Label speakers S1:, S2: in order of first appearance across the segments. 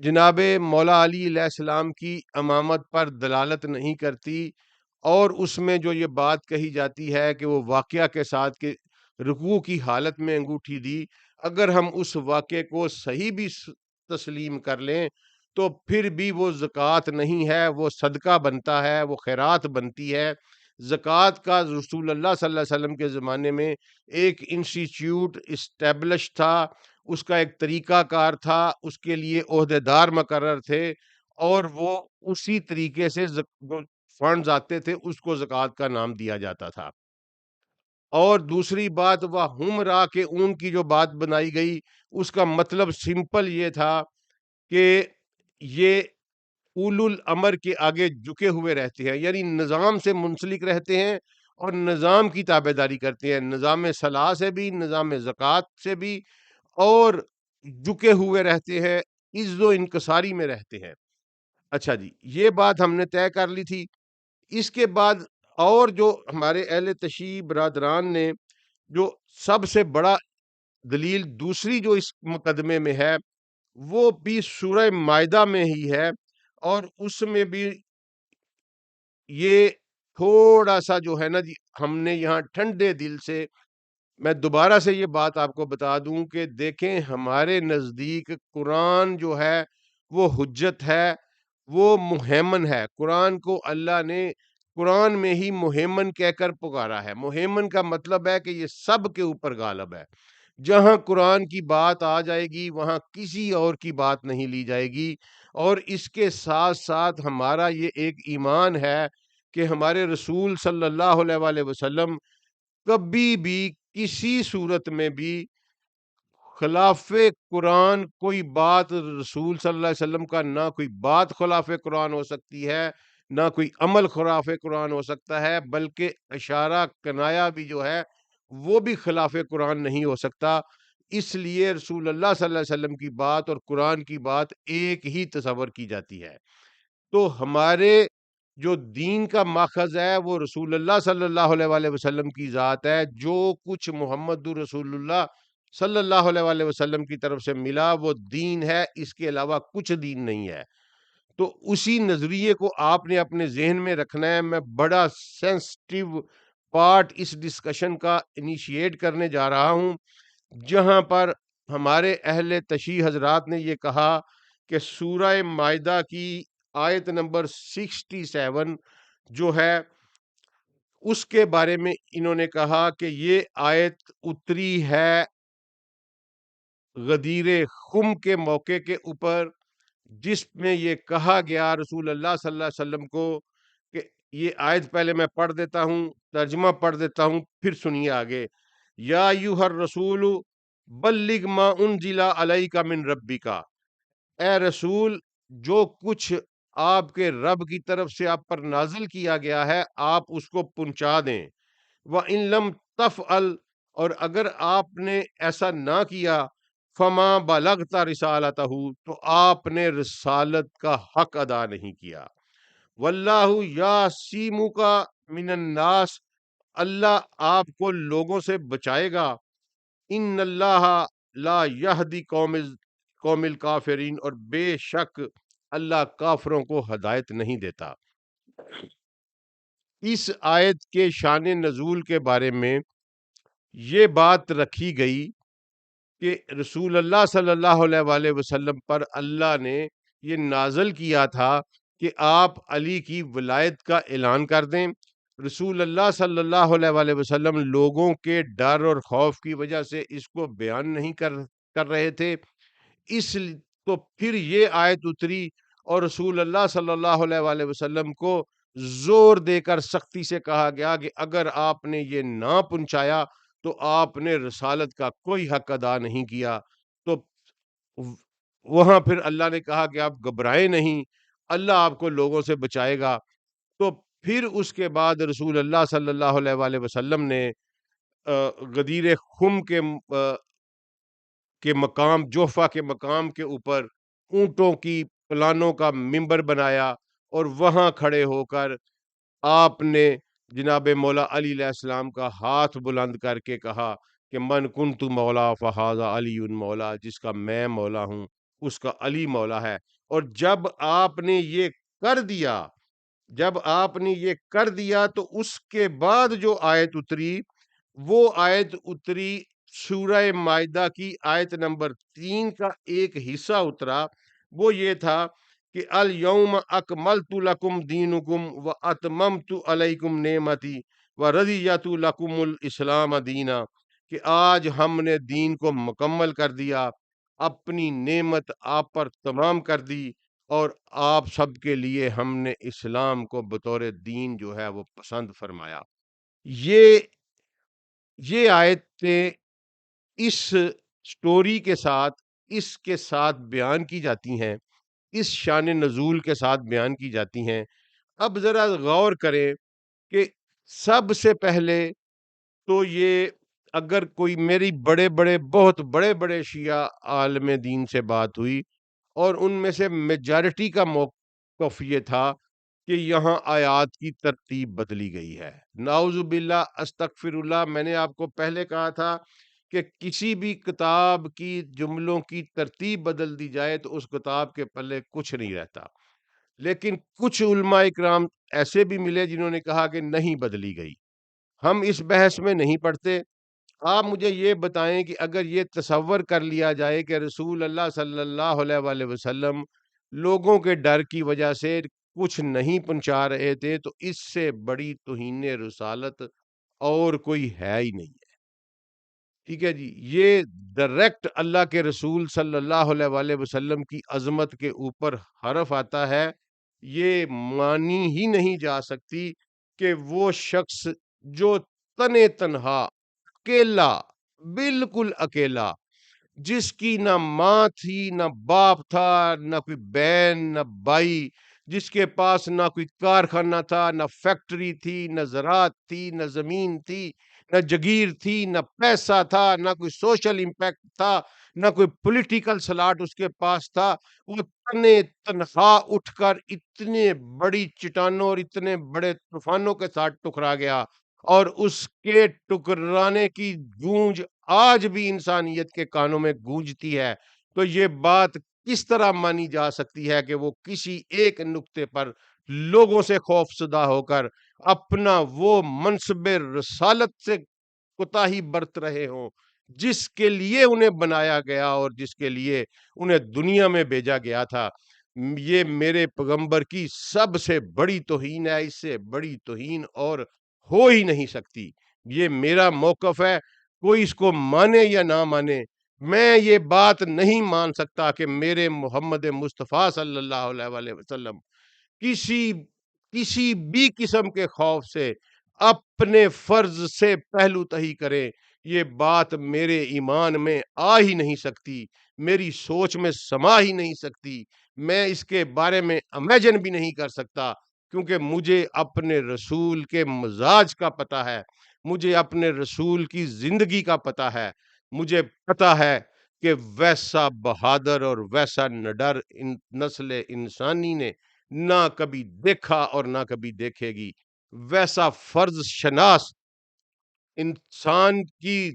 S1: جناب مولا علی علیہ السلام کی امامت پر دلالت نہیں کرتی، اور اس میں جو یہ بات کہی جاتی ہے کہ وہ واقعہ کے ساتھ کہ رکوع کی حالت میں انگوٹھی دی، اگر ہم اس واقعے کو صحیح بھی تسلیم کر لیں تو پھر بھی وہ زکوٰۃ نہیں ہے، وہ صدقہ بنتا ہے، وہ خیرات بنتی ہے۔ زکوٰۃ کا رسول اللہ صلی اللہ علیہ وسلم کے زمانے میں ایک انسٹیٹیوٹ اسٹیبلش تھا، اس کا ایک طریقہ کار تھا، اس کے لیے عہدیدار مقرر تھے، اور وہ اسی طریقے سے فنڈز آتے تھے، اس کو زکوٰۃ کا نام دیا جاتا تھا۔ اور دوسری بات، وہ ہمرا کے اون کی جو بات بنائی گئی، اس کا مطلب سمپل یہ تھا کہ یہ اولو الامر کے آگے جھکے ہوئے رہتے ہیں، یعنی نظام سے منسلک رہتے ہیں اور نظام کی تابعداری کرتے ہیں، نظام صلاح سے بھی، نظام زکوٰۃ سے بھی، اور جھکے ہوئے رہتے ہیں، عز و انکساری میں رہتے ہیں۔ اچھا جی، یہ بات ہم نے طے کر لی تھی۔ اس کے بعد اور جو ہمارے اہل تشیع برادران نے جو سب سے بڑا دلیل دوسری جو اس مقدمے میں ہے، وہ بھی سورہ مائدہ میں ہی ہے، اور اس میں بھی یہ تھوڑا سا جو ہے نا جی، ہم نے یہاں ٹھنڈے دل سے، میں دوبارہ سے یہ بات آپ کو بتا دوں کہ دیکھیں، ہمارے نزدیک قرآن جو ہے وہ حجت ہے، وہ مہیمن ہے۔ قرآن کو اللہ نے قرآن میں ہی مہیمن کہہ کر پکارا ہے۔ مہیمن کا مطلب ہے کہ یہ سب کے اوپر غالب ہے۔ جہاں قرآن کی بات آ جائے گی وہاں کسی اور کی بات نہیں لی جائے گی۔ اور اس کے ساتھ ساتھ ہمارا یہ ایک ایمان ہے کہ ہمارے رسول صلی اللہ علیہ وآلہ وسلم کبھی بھی کسی صورت میں بھی خلاف قرآن کوئی بات، رسول صلی اللہ علیہ وسلم کا نہ کوئی بات خلاف قرآن ہو سکتی ہے، نہ کوئی عمل خلاف قرآن ہو سکتا ہے، بلکہ اشارہ کنایا بھی جو ہے وہ بھی خلاف قرآن نہیں ہو سکتا۔ اس لیے رسول اللہ صلی اللہ علیہ وسلم کی بات اور قرآن کی بات ایک ہی تصور کی جاتی ہے۔ تو ہمارے جو دین کا ماخذ ہے وہ رسول اللہ صلی اللہ علیہ وآلہ وسلم کی ذات ہے۔ جو کچھ محمد رسول اللہ صلی اللہ علیہ وآلہ وسلم کی طرف سے ملا وہ دین ہے، اس کے علاوہ کچھ دین نہیں ہے۔ تو اسی نظریے کو آپ نے اپنے ذہن میں رکھنا ہے۔ میں بڑا سینسٹیو پارٹ اس ڈسکشن کا انیشیٹ کرنے جا رہا ہوں، جہاں پر ہمارے اہل تشیع حضرات نے یہ کہا کہ سورہ مائدہ کی آیت نمبر 67 جو ہے اس کے بارے میں انہوں نے کہا کہ یہ آیت اتری ہے غدیر خم کے موقع کے اوپر، جس میں یہ کہا گیا رسول اللہ صلی اللہ علیہ وسلم کو کہ یہ آیت پہلے میں پڑھ دیتا ہوں، ترجمہ پڑھ دیتا ہوں، پھر سنیے آگے۔ یا ایھا الرسول بلغ ما انزل علیک من ربک، اے رسول جو کچھ آپ کے رب کی طرف سے آپ پر نازل کیا گیا ہے آپ اس کو پہنچا دیں۔ وَإِن لَمْ تَفْعَلْ، اور اگر آپ نے ایسا نہ کیا، فَمَا بَلَغْتَ رِسَالَتَهُ، تو آپ نے رسالت کا حق ادا نہیں کیا۔ وَاللَّهُ يَعْصِمُكَ مِنَ النَّاسِ، اللہ آپ کو لوگوں سے بچائے گا۔ ان اللہ لا یہدی قوم الکافرین، اور بے شک اللہ کافروں کو ہدایت نہیں دیتا۔ اس آیت کے شان نزول کے بارے میں یہ بات رکھی گئی کہ رسول اللہ صلی اللہ علیہ وآلہ وسلم پر اللہ نے یہ نازل کیا تھا کہ آپ علی کی ولایت کا اعلان کر دیں۔ رسول اللہ صلی اللہ علیہ وآلہ وسلم لوگوں کے ڈر اور خوف کی وجہ سے اس کو بیان نہیں کر رہے تھے، تو پھر یہ آیت اتری اور رسول اللہ صلی اللہ علیہ وآلہ وسلم کو زور دے کر سختی سے کہا گیا کہ اگر آپ نے یہ نہ پہنچایا تو آپ نے رسالت کا کوئی حق ادا نہیں کیا۔ تو وہاں پھر اللہ نے کہا کہ آپ گھبرائیں نہیں، اللہ آپ کو لوگوں سے بچائے گا۔ تو پھر اس کے بعد رسول اللہ صلی اللہ علیہ وآلہ وسلم نے غدیر خم کے مقام، جوفہ کے مقام کے اوپر اونٹوں کی پلانوں کا منبر بنایا، اور وہاں کھڑے ہو کر آپ نے جناب مولا علی علیہ السلام کا ہاتھ بلند کر کے کہا کہ من کنت مولا فہذا علی مولا، جس کا میں مولا ہوں اس کا علی مولا ہے۔ اور جب آپ نے یہ کر دیا، جب آپ نے یہ کر دیا تو اس کے بعد جو آیت اتری، وہ آیت اتری سورہ مائدہ کی آیت نمبر 3 کا ایک حصہ اترا، وہ یہ تھا کہ الیوم اکملت لکم دینکم و اتممت علیکم نعمتی و رضیت لکم الاسلام دینا، کہ آج ہم نے دین کو مکمل کر دیا، اپنی نعمت آپ پر تمام کر دی، اور آپ سب کے لیے ہم نے اسلام کو بطور دین جو ہے وہ پسند فرمایا۔ یہ یہ آیتیں اس سٹوری کے ساتھ، اس کے ساتھ بیان کی جاتی ہیں، اس شان نزول کے ساتھ بیان کی جاتی ہیں۔ اب ذرا غور کریں کہ سب سے پہلے تو یہ، اگر کوئی میری بہت بڑے بڑے شیعہ عالم دین سے بات ہوئی، اور ان میں سے میجارٹی کا موقف یہ تھا کہ یہاں آیات کی ترتیب بدلی گئی ہے۔ نعوذ باللہ، استغفر اللہ۔ میں نے آپ کو پہلے کہا تھا کہ کسی بھی کتاب کی جملوں کی ترتیب بدل دی جائے تو اس کتاب کے پلے کچھ نہیں رہتا، لیکن کچھ علماء اکرام ایسے بھی ملے جنہوں نے کہا کہ نہیں بدلی گئی۔ ہم اس بحث میں نہیں پڑتے۔ آپ مجھے یہ بتائیں کہ اگر یہ تصور کر لیا جائے کہ رسول اللہ صلی اللہ علیہ وآلہ وسلم لوگوں کے ڈر کی وجہ سے کچھ نہیں پہنچا رہے تھے، تو اس سے بڑی توہین رسالت اور کوئی ہے ہی نہیں ہے۔ ٹھیک ہے جی، یہ ڈائریکٹ اللہ کے رسول صلی اللہ علیہ وآلہ وسلم کی عظمت کے اوپر حرف آتا ہے۔ یہ مانی ہی نہیں جا سکتی کہ وہ شخص جو تنے تنہا، اکیلا، بالکل اکیلا، جس کی نہ ماں تھی، نہ باپ تھا، نہ کوئی بہن، نہ بھائی، جس کے پاس نہ کوئی کارخانہ تھا، نہ فیکٹری تھی، نہ زراعت تھی، نہ زمین تھی، نہ جگیر تھی، نہ پیسہ تھا، نہ کوئی سوشل امپیکٹ تھا، نہ کوئی پولیٹیکل سلاٹ اس کے پاس تھا۔ وہ تنے تنہا اٹھ کر اتنے بڑی چٹانوں اور اتنے بڑے طوفانوں کے ساتھ ٹکرا گیا، اور اس کے ٹکرانے کی گونج آج بھی انسانیت کے کانوں میں گونجتی ہے۔ تو یہ بات کس طرح مانی جا سکتی ہے کہ وہ کسی ایک نقطے پر لوگوں سے خوف زدہ ہو کر اپنا وہ منصب رسالت سے کوتاہی برت رہے ہوں، جس کے لیے انہیں بنایا گیا اور جس کے لیے انہیں دنیا میں بھیجا گیا تھا۔ یہ میرے پیغمبر کی سب سے بڑی توہین ہے، اس سے بڑی توہین اور ہو ہی نہیں سکتی۔ یہ میرا موقف ہے، کوئی اس کو مانے یا نہ مانے۔ میں یہ بات نہیں مان سکتا کہ میرے محمد مصطفیٰ صلی اللہ علیہ وآلہ وسلم کسی بھی قسم کے خوف سے اپنے فرض سے پہلو تہی کریں، یہ بات میرے ایمان میں آ ہی نہیں سکتی، میری سوچ میں سما ہی نہیں سکتی۔ میں اس کے بارے میں امیجن بھی نہیں کر سکتا، کیونکہ مجھے اپنے رسول کے مزاج کا پتہ ہے، مجھے اپنے رسول کی زندگی کا پتہ ہے، مجھے پتہ ہے کہ ویسا بہادر اور ویسا نڈر نسل انسانی نے نہ کبھی دیکھا اور نہ کبھی دیکھے گی۔ ویسا فرض شناس انسان کی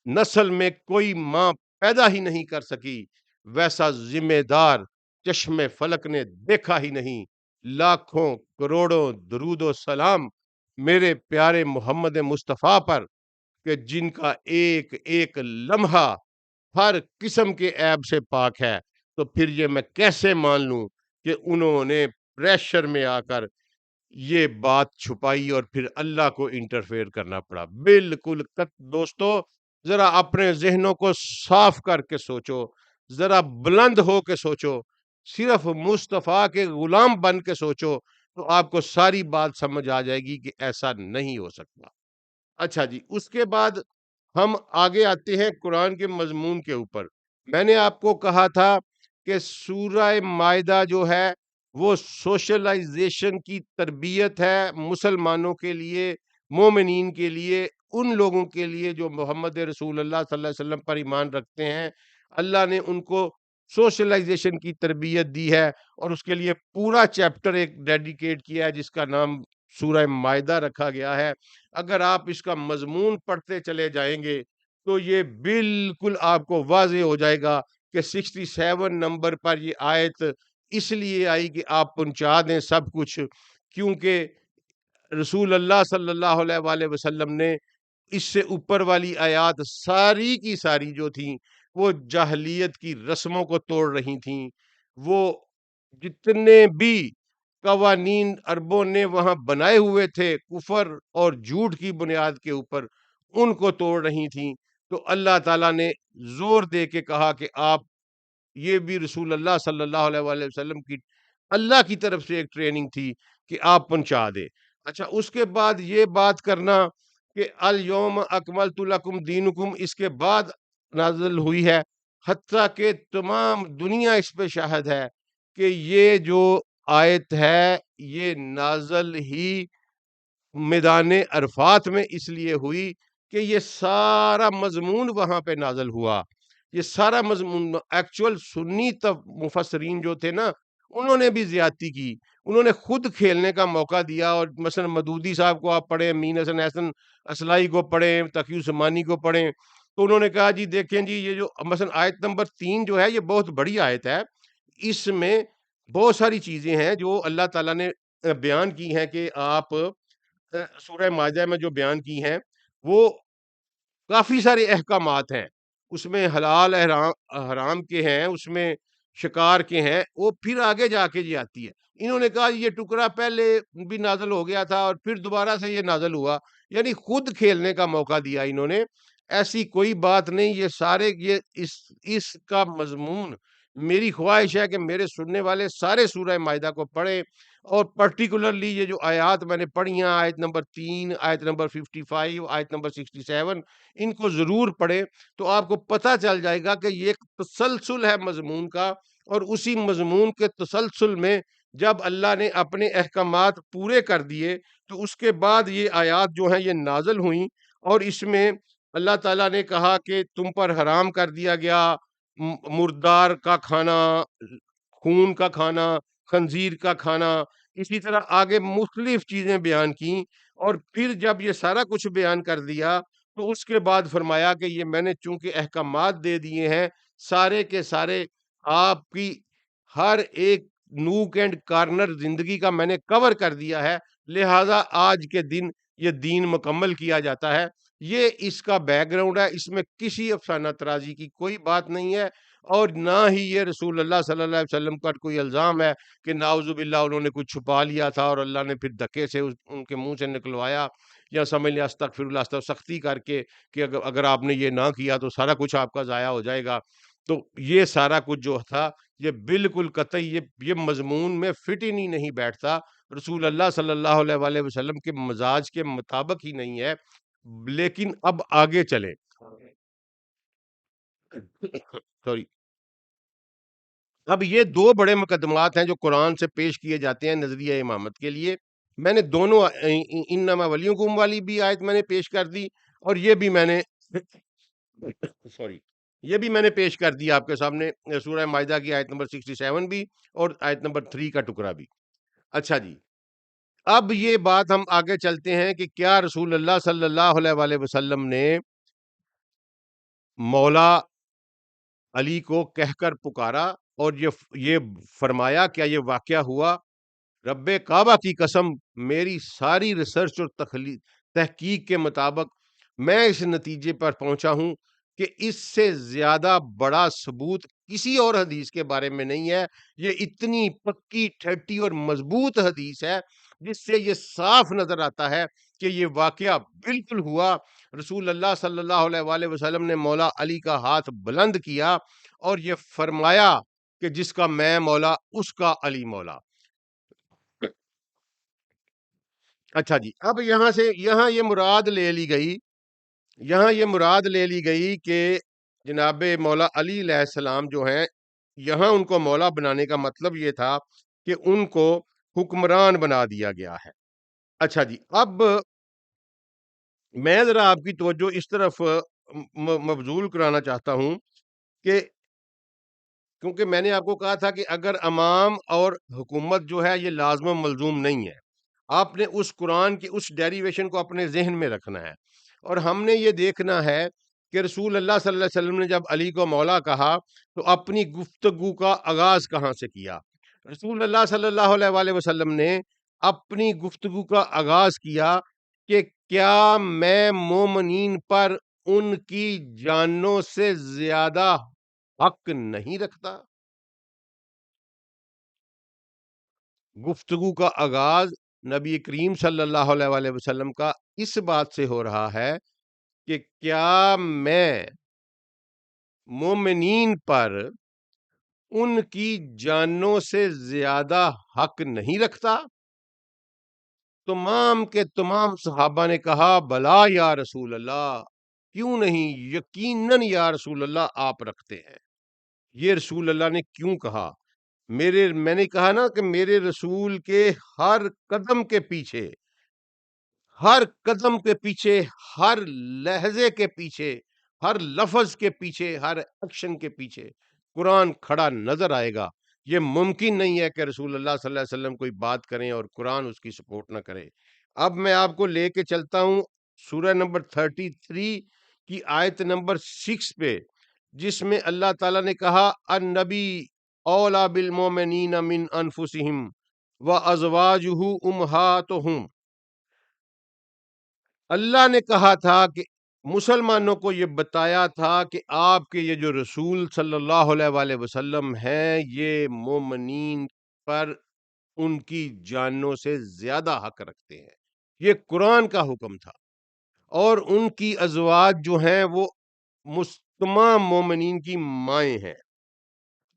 S1: نسل میں کوئی ماں پیدا ہی نہیں کر سکی، ویسا ذمہ دار چشم فلک نے دیکھا ہی نہیں۔ لاکھوں کروڑوں درود و سلام میرے پیارے محمد مصطفیٰ پر، کہ جن کا ایک ایک لمحہ ہر قسم کے عیب سے پاک ہے۔ تو پھر یہ میں کیسے مان لوں کہ انہوں نے پریشر میں آ کر یہ بات چھپائی اور پھر اللہ کو انٹرفیئر کرنا پڑا؟ بالکل دوستو، ذرا اپنے ذہنوں کو صاف کر کے سوچو، ذرا بلند ہو کے سوچو، صرف مصطفیٰ کے غلام بن کے سوچو، تو آپ کو ساری بات سمجھ آ جائے گی کہ ایسا نہیں ہو سکتا۔ اچھا جی، اس کے بعد ہم آگے آتے ہیں قرآن کے مضمون کے اوپر۔ میں نے آپ کو کہا تھا کہ سورہ مائدہ جو ہے وہ سوشلائزیشن کی تربیت ہے مسلمانوں کے لیے، مومنین کے لیے، ان لوگوں کے لیے جو محمد رسول اللہ صلی اللہ علیہ وسلم پر ایمان رکھتے ہیں۔ اللہ نے ان کو سوشلائزیشن کی تربیت دی ہے، اور اس کے لیے پورا چیپٹر ایک ڈیڈیکیٹ کیا ہے جس کا نام سورہ مائدہ رکھا گیا ہے۔ اگر آپ اس کا مضمون پڑھتے چلے جائیں گے تو یہ بالکل آپ کو واضح ہو جائے گا کہ 67 نمبر پر یہ آیت اس لیے آئی کہ آپ پہنچا دیں سب کچھ، کیونکہ رسول اللہ صلی اللہ علیہ وآلہ وسلم نے اس سے اوپر والی آیات ساری کی ساری جو تھیں وہ جاہلیت کی رسموں کو توڑ رہی تھیں، وہ جتنے بھی قوانین عربوں نے وہاں بنائے ہوئے تھے کفر اور جھوٹ کی بنیاد کے اوپر، ان کو توڑ رہی تھیں۔ تو اللہ تعالیٰ نے زور دے کے کہا کہ آپ، یہ بھی رسول اللہ صلی اللہ علیہ وآلہ وسلم کی اللہ کی طرف سے ایک ٹریننگ تھی کہ آپ پہنچا دے۔ اچھا، اس کے بعد یہ بات کرنا کہ الیوم اکملت لکم دینکم اس کے بعد نازل ہوئی ہے، حتیٰ کہ تمام دنیا اس پہ شاہد ہے کہ یہ جو آیت ہے یہ نازل ہی میدان عرفات میں اس لیے ہوئی کہ یہ سارا مضمون وہاں پہ نازل ہوا۔ یہ سارا مضمون ایکچول سنی مفسرین جو تھے نا، انہوں نے بھی زیادتی کی، انہوں نے خود کھیلنے کا موقع دیا، اور مثلا مدودی صاحب کو آپ پڑھیں، امین حسن احسن اصلاحی کو پڑھیں، تقی عثمانی کو پڑھیں، تو انہوں نے کہا جی دیکھیں جی یہ جو مثلا آیت نمبر 3 جو ہے یہ بہت بڑی آیت ہے، اس میں بہت ساری چیزیں ہیں جو اللہ تعالیٰ نے بیان کی ہیں کہ آپ سورہ مائدہ میں جو بیان کی ہیں وہ کافی سارے احکامات ہیں، اس میں حلال حرام کے ہیں، اس میں شکار کے ہیں، وہ پھر آگے جا کے جی آتی ہے۔ انہوں نے کہا یہ ٹکڑا پہلے بھی نازل ہو گیا تھا اور پھر دوبارہ سے یہ نازل ہوا، یعنی خود کھیلنے کا موقع دیا انہوں نے۔ ایسی کوئی بات نہیں، یہ سارے یہ اس کا مضمون میری خواہش ہے کہ میرے سننے والے سارے سورہ مائدہ کو پڑھیں، اور پرٹیکولرلی یہ جو آیات میں نے پڑھی ہیں، آیت نمبر 3، آیت نمبر 55، آیت نمبر 67، ان کو ضرور پڑھیں، تو آپ کو پتہ چل جائے گا کہ یہ ایک تسلسل ہے مضمون کا، اور اسی مضمون کے تسلسل میں جب اللہ نے اپنے احکامات پورے کر دیے تو اس کے بعد یہ آیات جو ہیں یہ نازل ہوئیں، اور اس میں اللہ تعالیٰ نے کہا کہ تم پر حرام کر دیا گیا مردار کا کھانا، خون کا کھانا، خنزیر کا کھانا، اسی طرح آگے مختلف چیزیں بیان کیں، اور پھر جب یہ سارا کچھ بیان کر دیا تو اس کے بعد فرمایا کہ یہ میں نے چونکہ احکامات دے دیے ہیں سارے کے سارے، آپ کی ہر ایک نوک اینڈ کارنر زندگی کا میں نے کور کر دیا ہے، لہذا آج کے دن یہ دین مکمل کیا جاتا ہے۔ یہ اس کا بیک گراؤنڈ ہے، اس میں کسی افسانہ ترازی کی کوئی بات نہیں ہے، اور نہ ہی یہ رسول اللہ صلی اللہ علیہ وسلم کا کوئی الزام ہے کہ نعوذ باللہ انہوں نے کچھ چھپا لیا تھا اور اللہ نے پھر دھکے سے ان کے منہ سے نکلوایا، یا سمجھ لیا استغفر اللہ سختی کر کے کہ اگر آپ نے یہ نہ کیا تو سارا کچھ آپ کا ضائع ہو جائے گا۔ تو یہ سارا کچھ جو تھا یہ بالکل قطعی یہ مضمون میں فٹ ہی نہیں بیٹھتا، رسول اللہ صلی اللہ علیہ وآلہ وسلم کے مزاج کے مطابق ہی نہیں ہے۔ لیکن اب آگے چلیں، سوری، اب یہ دو بڑے مقدمات ہیں جو قرآن سے پیش کیے جاتے ہیں نظریہ امامت کے لیے۔ میں نے دونوں انما ولیکم والی بھی آیت میں نے پیش کر دی، اور یہ بھی میں نے سوری یہ بھی میں نے پیش کر دی آپ کے سامنے، سورہ مائدہ کی آیت نمبر 67 بھی اور آیت نمبر 3 کا ٹکڑا بھی۔ اچھا جی، اب یہ بات ہم آگے چلتے ہیں کہ کیا رسول اللہ صلی اللہ علیہ وآلہ وسلم نے مولا علی کو کہہ کر پکارا اور یہ فرمایا، کیا یہ واقعہ ہوا؟ رب کعبہ کی قسم، میری ساری ریسرچ اور تحقیق کے مطابق میں اس نتیجے پر پہنچا ہوں کہ اس سے زیادہ بڑا ثبوت کسی اور حدیث کے بارے میں نہیں ہے۔ یہ اتنی پکی ٹھٹی اور مضبوط حدیث ہے جس سے یہ صاف نظر آتا ہے کہ یہ واقعہ بالکل ہوا۔ رسول اللہ صلی اللہ علیہ وآلہ وسلم نے مولا علی کا ہاتھ بلند کیا اور یہ فرمایا کہ جس کا میں مولا اس کا علی مولا۔ اچھا جی، اب یہاں یہ مراد لے لی گئی کہ جناب مولا علی علیہ السلام جو ہیں، یہاں ان کو مولا بنانے کا مطلب یہ تھا کہ ان کو حکمران بنا دیا گیا ہے۔ اچھا جی، اب میں ذرا آپ کی توجہ اس طرف مبذول کرانا چاہتا ہوں کہ کیونکہ میں نے آپ کو کہا تھا کہ اگر امام اور حکومت جو ہے یہ لازم و ملزوم نہیں ہے، آپ نے اس قرآن کی اس ڈیریویشن کو اپنے ذہن میں رکھنا ہے، اور ہم نے یہ دیکھنا ہے کہ رسول اللہ صلی اللہ علیہ وسلم نے جب علی کو مولا کہا تو اپنی گفتگو کا آغاز کہاں سے کیا؟ رسول اللہ صلی اللہ علیہ وآلہ وسلم نے اپنی گفتگو کا آغاز کیا کہ کیا میں مومنین پر ان کی جانوں سے زیادہ حق نہیں رکھتا؟ گفتگو کا آغاز نبی کریم صلی اللہ علیہ وآلہ وسلم کا اس بات سے ہو رہا ہے کہ کیا میں مومنین پر ان کی جانوں سے زیادہ حق نہیں رکھتا؟ تمام کے تمام صحابہ نے کہا بلا یا رسول اللہ، کیوں نہیں، یقیناً یا رسول اللہ آپ رکھتے ہیں۔ یہ رسول اللہ نے کیوں کہا؟ میں نے کہا نا کہ میرے رسول کے ہر قدم کے پیچھے، ہر قدم کے پیچھے، ہر لہجے کے پیچھے، ہر لفظ کے پیچھے، ہر ایکشن کے پیچھے قرآن کھڑا نظر آئے گا۔ یہ ممکن نہیں ہے کہ رسول اللہ صلی اللہ علیہ وسلم کوئی بات کریں اور قرآن اس کی سپورٹ نہ کرے۔ اب میں آپ کو لے کے چلتا ہوں سورہ نمبر 33 کی آیت نمبر 6 پہ، جس میں اللہ تعالیٰ نے کہا النبی اولا بالمومنین من انفسہم وازواجہ امہاتہم۔ اللہ نے کہا تھا کہ مسلمانوں کو یہ بتایا تھا کہ آپ کے یہ جو رسول صلی اللہ علیہ وآلہ وسلم ہیں یہ مومنین پر ان کی جانوں سے زیادہ حق رکھتے ہیں۔ یہ قرآن کا حکم تھا، اور ان کی ازواج جو ہیں وہ تمام مومنین کی مائیں ہیں۔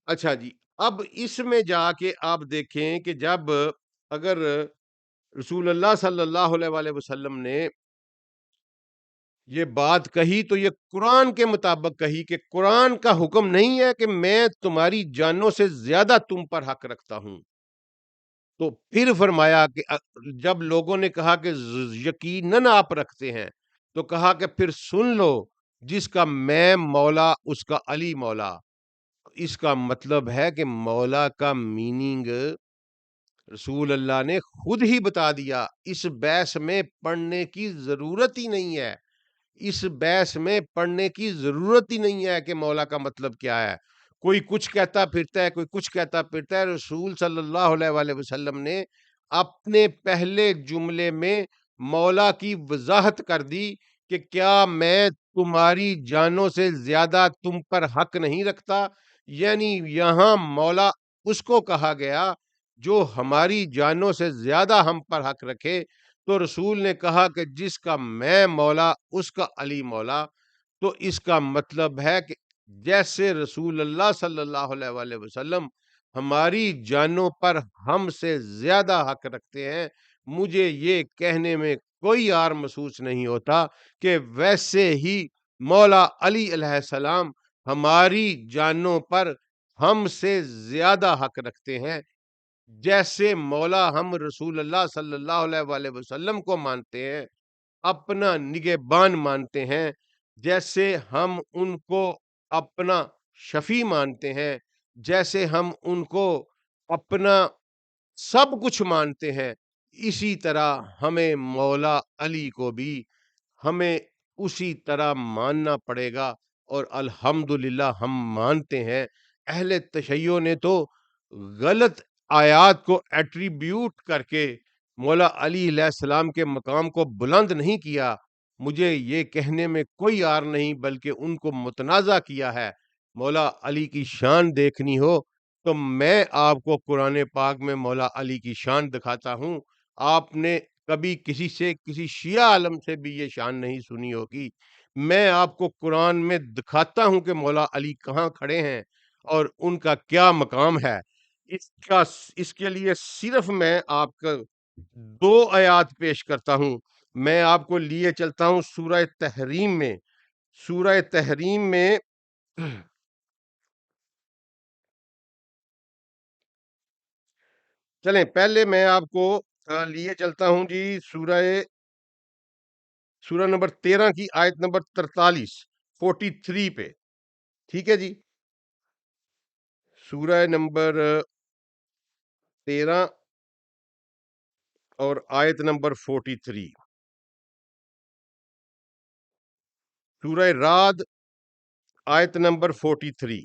S1: اچھا جی، اب اس میں جا کے آپ دیکھیں کہ جب اگر رسول اللہ صلی اللہ علیہ وآلہ وسلم نے یہ بات کہی تو یہ قرآن کے مطابق کہی کہ قرآن کا حکم نہیں ہے کہ میں تمہاری جانوں سے زیادہ تم پر حق رکھتا ہوں۔ تو پھر فرمایا کہ جب لوگوں نے کہا کہ یقیناً آپ رکھتے ہیں، تو کہا کہ پھر سن لو، جس کا میں مولا اس کا علی مولا۔ اس کا مطلب ہے کہ مولا کا میننگ رسول اللہ نے خود ہی بتا دیا۔ اس بحث میں پڑھنے کی ضرورت ہی نہیں ہے، اس بحث میں پڑھنے کی ضرورت ہی نہیں ہے کہ مولا کا مطلب کیا ہے۔ کوئی کچھ کہتا پھرتا ہے، کوئی کچھ کہتا پھرتا ہے۔ رسول صلی اللہ علیہ وآلہ وسلم نے اپنے پہلے جملے میں مولا کی وضاحت کر دی کہ کیا میں تمہاری جانوں سے زیادہ تم پر حق نہیں رکھتا؟ یعنی یہاں مولا اس کو کہا گیا جو ہماری جانوں سے زیادہ ہم پر حق رکھے۔ تو رسول نے کہا کہ جس کا میں مولا اس کا علی مولا۔ تو اس کا مطلب ہے کہ جیسے رسول اللہ صلی اللہ علیہ وآلہ وسلم ہماری جانوں پر ہم سے زیادہ حق رکھتے ہیں، مجھے یہ کہنے میں کوئی عار محسوس نہیں ہوتا کہ ویسے ہی مولا علی علیہ السلام ہماری جانوں پر ہم سے زیادہ حق رکھتے ہیں۔ جیسے مولا ہم رسول اللہ صلی اللہ علیہ وآلہ وسلم کو مانتے ہیں، اپنا نگہبان مانتے ہیں، جیسے ہم ان کو اپنا شفیع مانتے ہیں، جیسے ہم ان کو اپنا سب کچھ مانتے ہیں، اسی طرح ہمیں مولا علی کو بھی ہمیں اسی طرح ماننا پڑے گا۔ اور الحمدللہ ہم مانتے ہیں۔ اہل تشیع نے تو غلط آیات کو ایٹریبیوٹ کر کے مولا علی علیہ السلام کے مقام کو بلند نہیں کیا۔ مجھے یہ کہنے میں کوئی عار نہیں، بلکہ ان کو متنازع کیا ہے۔ مولا علی کی شان دیکھنی ہو تو میں آپ کو قرآن پاک میں مولا علی کی شان دکھاتا ہوں۔ آپ نے کبھی کسی سے، کسی شیعہ عالم سے بھی یہ شان نہیں سنی ہوگی۔ میں آپ کو قرآن میں دکھاتا ہوں کہ مولا علی کہاں کھڑے ہیں اور ان کا کیا مقام ہے۔ اس کے لیے صرف میں آپ کا 2 آیات پیش کرتا ہوں۔ میں آپ کو لیے چلتا ہوں سورہ تحریم میں۔ سورہ تحریم میں چلیں پہلے میں آپ کو لیے چلتا ہوں جی سورہ نمبر 13 کی آیت نمبر 43 پہ، ٹھیک ہے جی؟ سورہ نمبر 13 اور آیت نمبر 43۔ سورہ رعد آیت نمبر 43.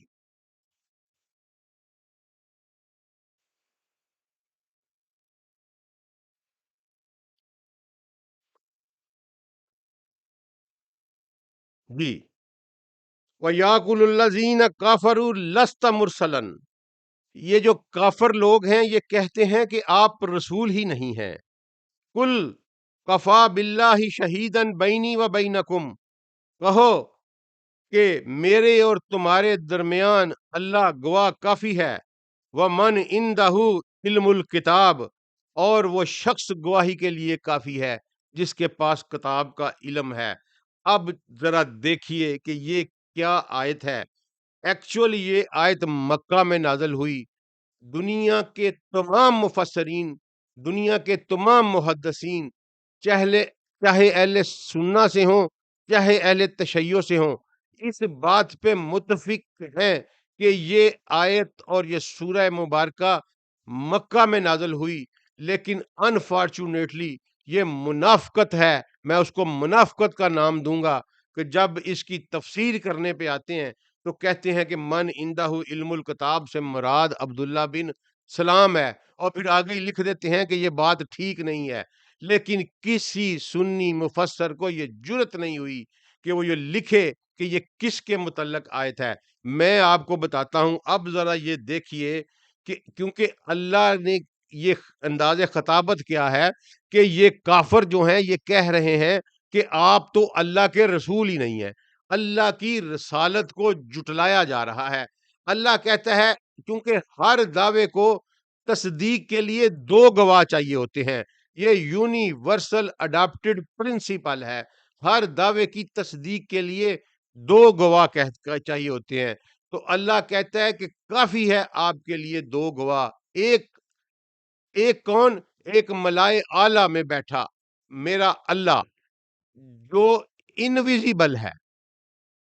S1: جی. وَيَقُولُ الَّذِينَ كَفَرُوا لَسْتَ مُرْسَلًا. یہ جو کافر لوگ ہیں یہ کہتے ہیں کہ آپ رسول ہی نہیں ہیں. کل کفا باللہ شہیدن بینی و بینکم. کہو کہ میرے اور تمہارے درمیان اللہ گواہ کافی ہے. ومن عندہ علم الکتاب، اور وہ شخص گواہی کے لیے کافی ہے جس کے پاس کتاب کا علم ہے. اب ذرا دیکھیے کہ یہ کیا آیت ہے. ایکچولی یہ آیت مکہ میں نازل ہوئی. دنیا کے تمام مفسرین، دنیا کے تمام محدثین، چاہے اہل سنہ سے ہوں چاہے اہل تشیع سے ہوں، اس بات پہ متفق ہیں کہ یہ آیت اور یہ سورہ مبارکہ مکہ میں نازل ہوئی. لیکن انفارچونیٹلی یہ منافقت ہے. میں اس کو منافقت کا نام دوں گا کہ جب اس کی تفسیر کرنے پہ آتے ہیں تو کہتے ہیں کہ من عندہ علم الکتاب سے مراد عبداللہ بن سلام ہے، اور پھر آگے ہی لکھ دیتے ہیں کہ یہ بات ٹھیک نہیں ہے. لیکن کسی سنی مفسر کو یہ جرت نہیں ہوئی کہ وہ یہ لکھے کہ یہ کس کے متعلق آیت ہے. میں آپ کو بتاتا ہوں. اب ذرا یہ دیکھیے کہ کیونکہ اللہ نے یہ انداز خطابت کیا ہے کہ یہ کافر جو ہیں یہ کہہ رہے ہیں کہ آپ تو اللہ کے رسول ہی نہیں ہیں. اللہ کی رسالت کو جٹلایا جا رہا ہے. اللہ کہتا ہے کیونکہ ہر دعوے کو تصدیق کے لیے دو گواہ چاہیے ہوتے ہیں. یہ یونیورسل اڈاپٹڈ پرنسپل ہے. ہر دعوے کی تصدیق کے لیے دو گواہ چاہیے ہوتے ہیں. تو اللہ کہتا ہے کہ کافی ہے آپ کے لیے دو گواہ. ایک کون؟ ایک ملائے اعلیٰ میں بیٹھا میرا اللہ جو انویزیبل ہے.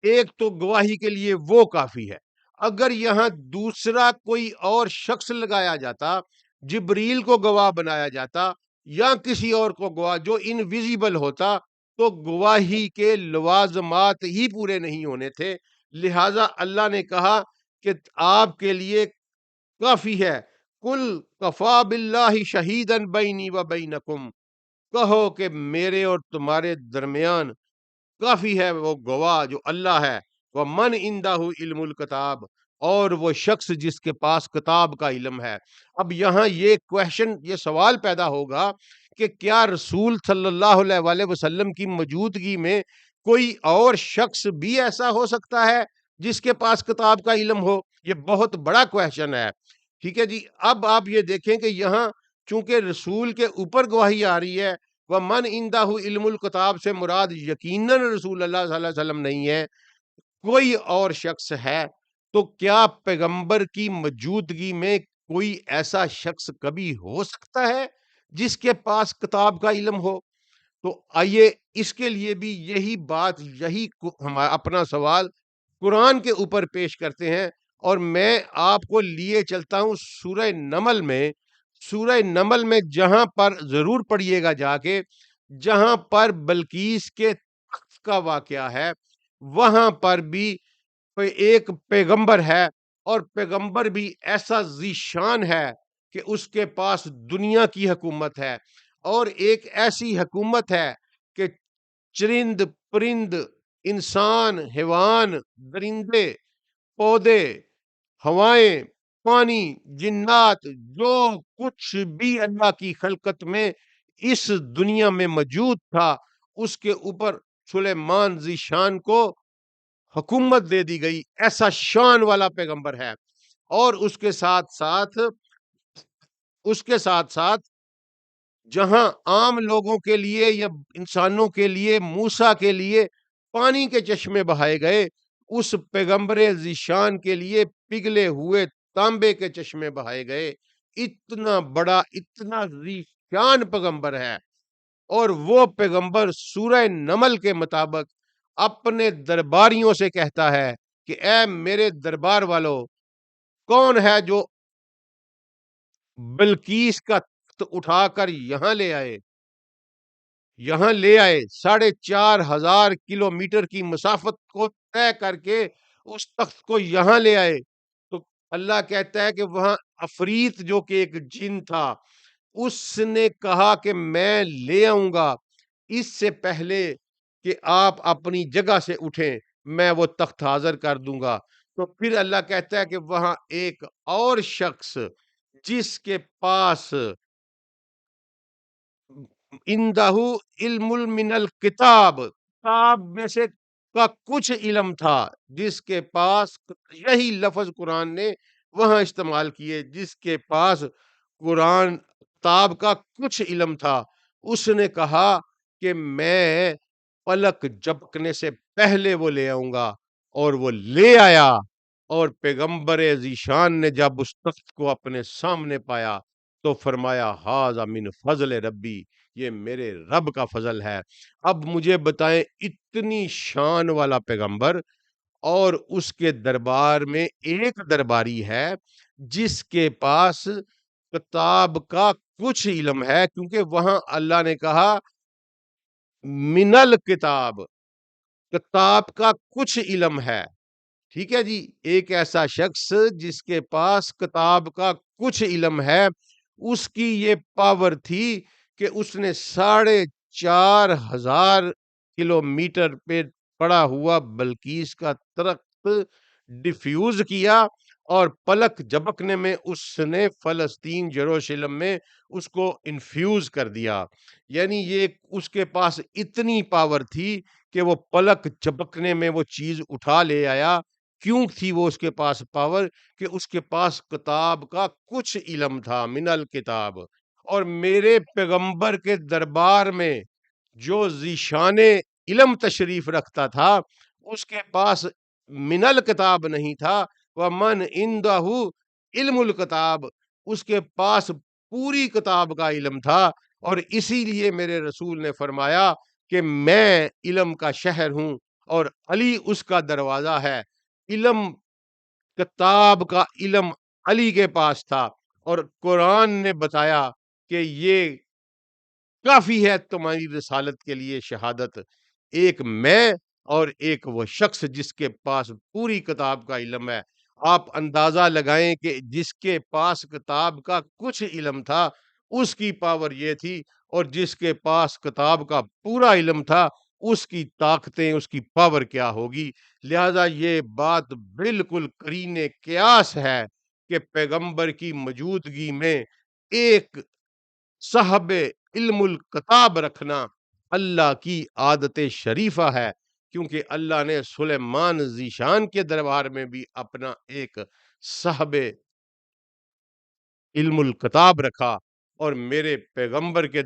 S1: ایک تو گواہی کے لیے وہ کافی ہے. اگر یہاں دوسرا کوئی اور شخص لگایا جاتا، جبریل کو گواہ بنایا جاتا یا کسی اور کو گواہ جو انویزیبل ہوتا، تو گواہی کے لوازمات ہی پورے نہیں ہونے تھے. لہذا اللہ نے کہا کہ آپ کے لیے کافی ہے. کل کفا باللہ شہیدن بینی و بینکم. کہو کہ میرے اور تمہارے درمیان کافی ہے وہ گواہ جو اللہ ہے. وہ من عندہ علم الکتاب، اور وہ شخص جس کے پاس کتاب کا علم ہے. اب یہاں یہ سوال پیدا ہوگا کہ کیا رسول صلی اللہ علیہ وآلہ وسلم کی موجودگی میں کوئی اور شخص بھی ایسا ہو سکتا ہے جس کے پاس کتاب کا علم ہو؟ یہ بہت بڑا کویشچن ہے. ٹھیک ہے جی. اب آپ یہ دیکھیں کہ یہاں چونکہ رسول کے اوپر گواہی آ رہی ہے، وَمَنْ عِنْدَهُ علم الکتاب سے مراد یقیناً رسول اللہ صلی اللہ علیہ وسلم نہیں ہے، کوئی اور شخص ہے. تو کیا پیغمبر کی موجودگی میں کوئی ایسا شخص کبھی ہو سکتا ہے جس کے پاس کتاب کا علم ہو؟ تو آئیے اس کے لیے بھی یہی ہمارا اپنا سوال قرآن کے اوپر پیش کرتے ہیں. اور میں آپ کو لیے چلتا ہوں سورہ نمل میں جہاں پر ضرور پڑھیے گا جا کے، جہاں پر بلقیس کے تخت کا واقعہ ہے، وہاں پر بھی ایک پیغمبر ہے، اور پیغمبر بھی ایسا ذیشان ہے کہ اس کے پاس دنیا کی حکومت ہے، اور ایک ایسی حکومت ہے کہ چرند پرند، انسان، حیوان، درندے، پودے، ہوائیں، پانی، جنات، جو کچھ بھی اللہ کی خلقت میں اس دنیا میں موجود تھا، اس کے اوپر سلیمان ذی شان کو حکومت دے دی گئی. ایسا شان والا پیغمبر ہے. اور اس کے ساتھ ساتھ جہاں عام لوگوں کے لیے یا انسانوں کے لیے، موسیٰ کے لیے پانی کے چشمے بہائے گئے، اس پیغمبر ذیشان کے لیے پگھلے ہوئے تانبے کے چشمے بہائے گئے. اتنا بڑا، اتنا ذیشان پیغمبر ہے. اور وہ پیغمبر سورہ نمل کے مطابق اپنے درباریوں سے کہتا ہے کہ اے میرے دربار والو، کون ہے جو بلقیس کا تخت اٹھا کر یہاں لے آئے؟ یہاں لے آئے، 4,500 کلومیٹر کی مسافت کو طے کر کے اس تخت کو یہاں لے آئے. تو اللہ کہتا ہے کہ وہاں عفریت جو کہ ایک جن تھا، اس نے کہا کہ میں لے آؤں گا، اس سے پہلے کہ آپ اپنی جگہ سے اٹھیں میں وہ تخت حاضر کر دوں گا. تو پھر اللہ کہتا ہے کہ وہاں ایک اور شخص جس کے پاس اندہ علم من الکتاب، کتاب میں سے کا کچھ علم تھا، جس کے پاس، یہی لفظ قرآن نے وہاں استعمال کیے، جس کے پاس قرآن کتاب کا کچھ علم تھا، اس نے کہا کہ میں پلک جھپکنے سے پہلے وہ لے آؤں گا. اور وہ لے آیا. اور پیغمبر ذیشان نے جب اس تخت کو اپنے سامنے پایا تو فرمایا ھذا من فضل ربی، یہ میرے رب کا فضل ہے. اب مجھے بتائیں، اتنی شان والا پیغمبر اور اس کے دربار میں ایک درباری ہے جس کے پاس کتاب کا کچھ علم ہے، کیونکہ وہاں اللہ نے کہا من الکتاب، کتاب کا کچھ علم ہے. ٹھیک ہے جی، ایک ایسا شخص جس کے پاس کتاب کا کچھ علم ہے، اس کی یہ پاور تھی کہ اس نے 4,500 کلومیٹر پہ پڑا ہوا بلقیس کا تخت ڈیفیوز کیا، اور پلک جھپکنے میں اس نے فلسطین یروشلم میں اس کو انفیوز کر دیا. یعنی یہ اس کے پاس اتنی پاور تھی کہ وہ پلک جھپکنے میں وہ چیز اٹھا لے آیا. کیوں تھی وہ اس کے پاس پاور؟ کہ اس کے پاس کتاب کا کچھ علم تھا، من الکتاب. اور میرے پیغمبر کے دربار میں جو ذیشان علم تشریف رکھتا تھا، اس کے پاس من الکتاب نہیں تھا. ومن عندہ علم الکتاب، اس کے پاس پوری کتاب کا علم تھا. اور اسی لیے میرے رسول نے فرمایا کہ میں علم کا شہر ہوں اور علی اس کا دروازہ ہے. علم، کتاب کا علم علی کے پاس تھا، اور قرآن نے بتایا کہ یہ کافی ہے تمہاری رسالت کے لیے شہادت، ایک میں اور ایک وہ شخص جس کے پاس پوری کتاب کا علم ہے. آپ اندازہ لگائیں کہ جس کے پاس کتاب کا کچھ علم تھا اس کی پاور یہ تھی، اور جس کے پاس کتاب کا پورا علم تھا اس کی طاقتیں، اس کی پاور کیا ہوگی. لہذا یہ بات بالکل قرین قیاس ہے کہ پیغمبر کی موجودگی میں ایک صاحب علم الکتاب رکھنا اللہ کی عادت شریفہ ہے. کیونکہ اللہ نے سلیمان ذیشان کے دربار میں بھی اپنا ایک صاحب علم الکتاب رکھا، اور میرے پیغمبر کے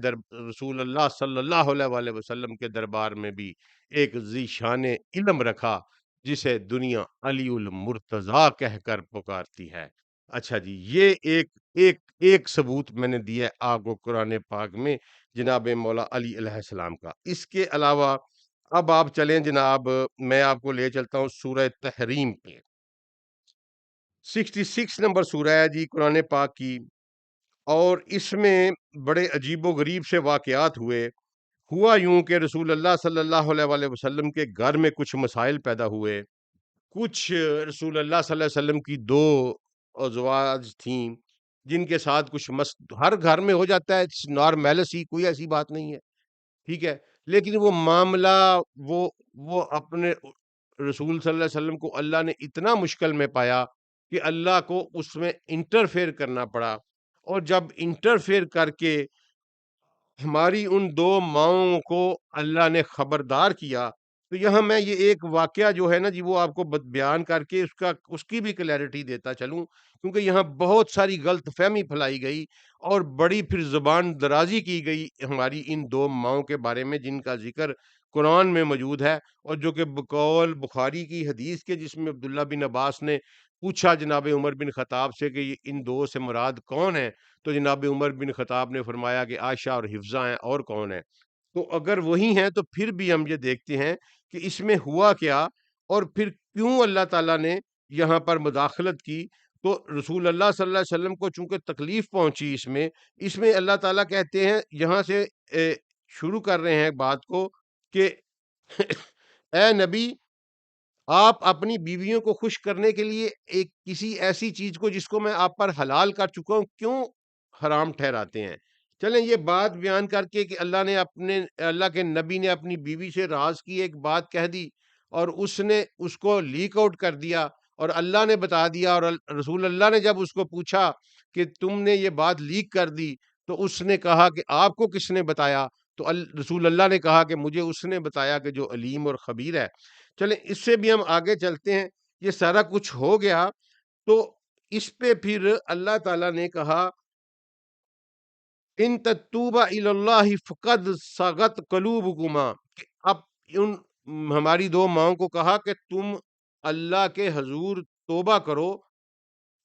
S1: رسول اللہ صلی اللہ علیہ وآلہ وسلم کے دربار میں بھی ایک ذیشان علم رکھا، جسے دنیا علی المرتضیٰ کہہ کر پکارتی ہے. اچھا جی، یہ ایک ثبوت میں نے دیا ہے آپ کو قرآن پاک میں جناب مولا علی علیہ السلام کا. اس کے علاوہ اب آپ چلیں جناب، میں آپ کو لے چلتا ہوں سورہ تحریم پہ. 66 نمبر سورہ ہے جی قرآن پاک کی، اور اس میں بڑے عجیب و غریب سے واقعات ہوئے. ہوا یوں کہ رسول اللہ صلی اللہ علیہ وآلہ وسلم کے گھر میں کچھ مسائل پیدا ہوئے. کچھ رسول اللہ صلی اللہ علیہ وسلم کی 2 ازواج تھیں جن کے ساتھ کچھ ہر گھر میں ہو جاتا ہے، نارملس ہی، کوئی ایسی بات نہیں ہے. ٹھیک ہے، لیکن وہ معاملہ وہ اپنے رسول صلی اللہ علیہ وسلم کو اللہ نے اتنا مشکل میں پایا کہ اللہ کو اس میں انٹرفیئر کرنا پڑا. اور جب انٹرفیئر کر کے ہماری ان 2 ماؤں کو اللہ نے خبردار کیا، تو یہاں میں یہ ایک واقعہ جو ہے نا جی وہ آپ کو بیان کر کے اس کی بھی کلیئرٹی دیتا چلوں، کیونکہ یہاں بہت ساری غلط فہمی پھیلائی گئی اور بڑی پھر زبان درازی کی گئی ہماری ان 2 ماؤں کے بارے میں جن کا ذکر قرآن میں موجود ہے، اور جو کہ بقول بخاری کی حدیث کے، جس میں عبداللہ بن عباس نے پوچھا جناب عمر بن خطاب سے کہ ان 2 سے مراد کون ہیں، تو جناب عمر بن خطاب نے فرمایا کہ عائشہ اور حفصہ ہیں، اور کون ہے. تو اگر وہی ہیں تو پھر بھی ہم یہ دیکھتے ہیں کہ اس میں ہوا کیا، اور پھر کیوں اللہ تعالیٰ نے یہاں پر مداخلت کی. تو رسول اللہ صلی اللہ علیہ وسلم کو چونکہ تکلیف پہنچی اس میں اللہ تعالیٰ کہتے ہیں یہاں سے شروع کر رہے ہیں بات کو کہ اے نبی، آپ اپنی بیویوں کو خوش کرنے کے لیے ایک کسی ایسی چیز کو جس کو میں آپ پر حلال کر چکا ہوں کیوں حرام ٹھہراتے ہیں؟ چلیں یہ بات بیان کر کے کہ اللہ کے نبی نے اپنی بیوی سے راز کی ایک بات کہہ دی، اور اس نے اس کو لیک آؤٹ کر دیا، اور اللہ نے بتا دیا، اور رسول اللہ نے جب اس کو پوچھا کہ تم نے یہ بات لیک کر دی، تو اس نے کہا کہ آپ کو کس نے بتایا؟ تو رسول اللہ نے کہا کہ مجھے اس نے بتایا کہ جو علیم اور خبیر ہے۔ چلیں اس سے بھی ہم آگے چلتے ہیں۔ یہ سارا کچھ ہو گیا تو اس پہ پھر اللہ تعالیٰ نے کہا ان تتوبا الی اللہ فقد صغت قلوبکما، کہ اب ان ہماری دو ماؤں کو کہا کہ تم اللہ کے حضور توبہ کرو،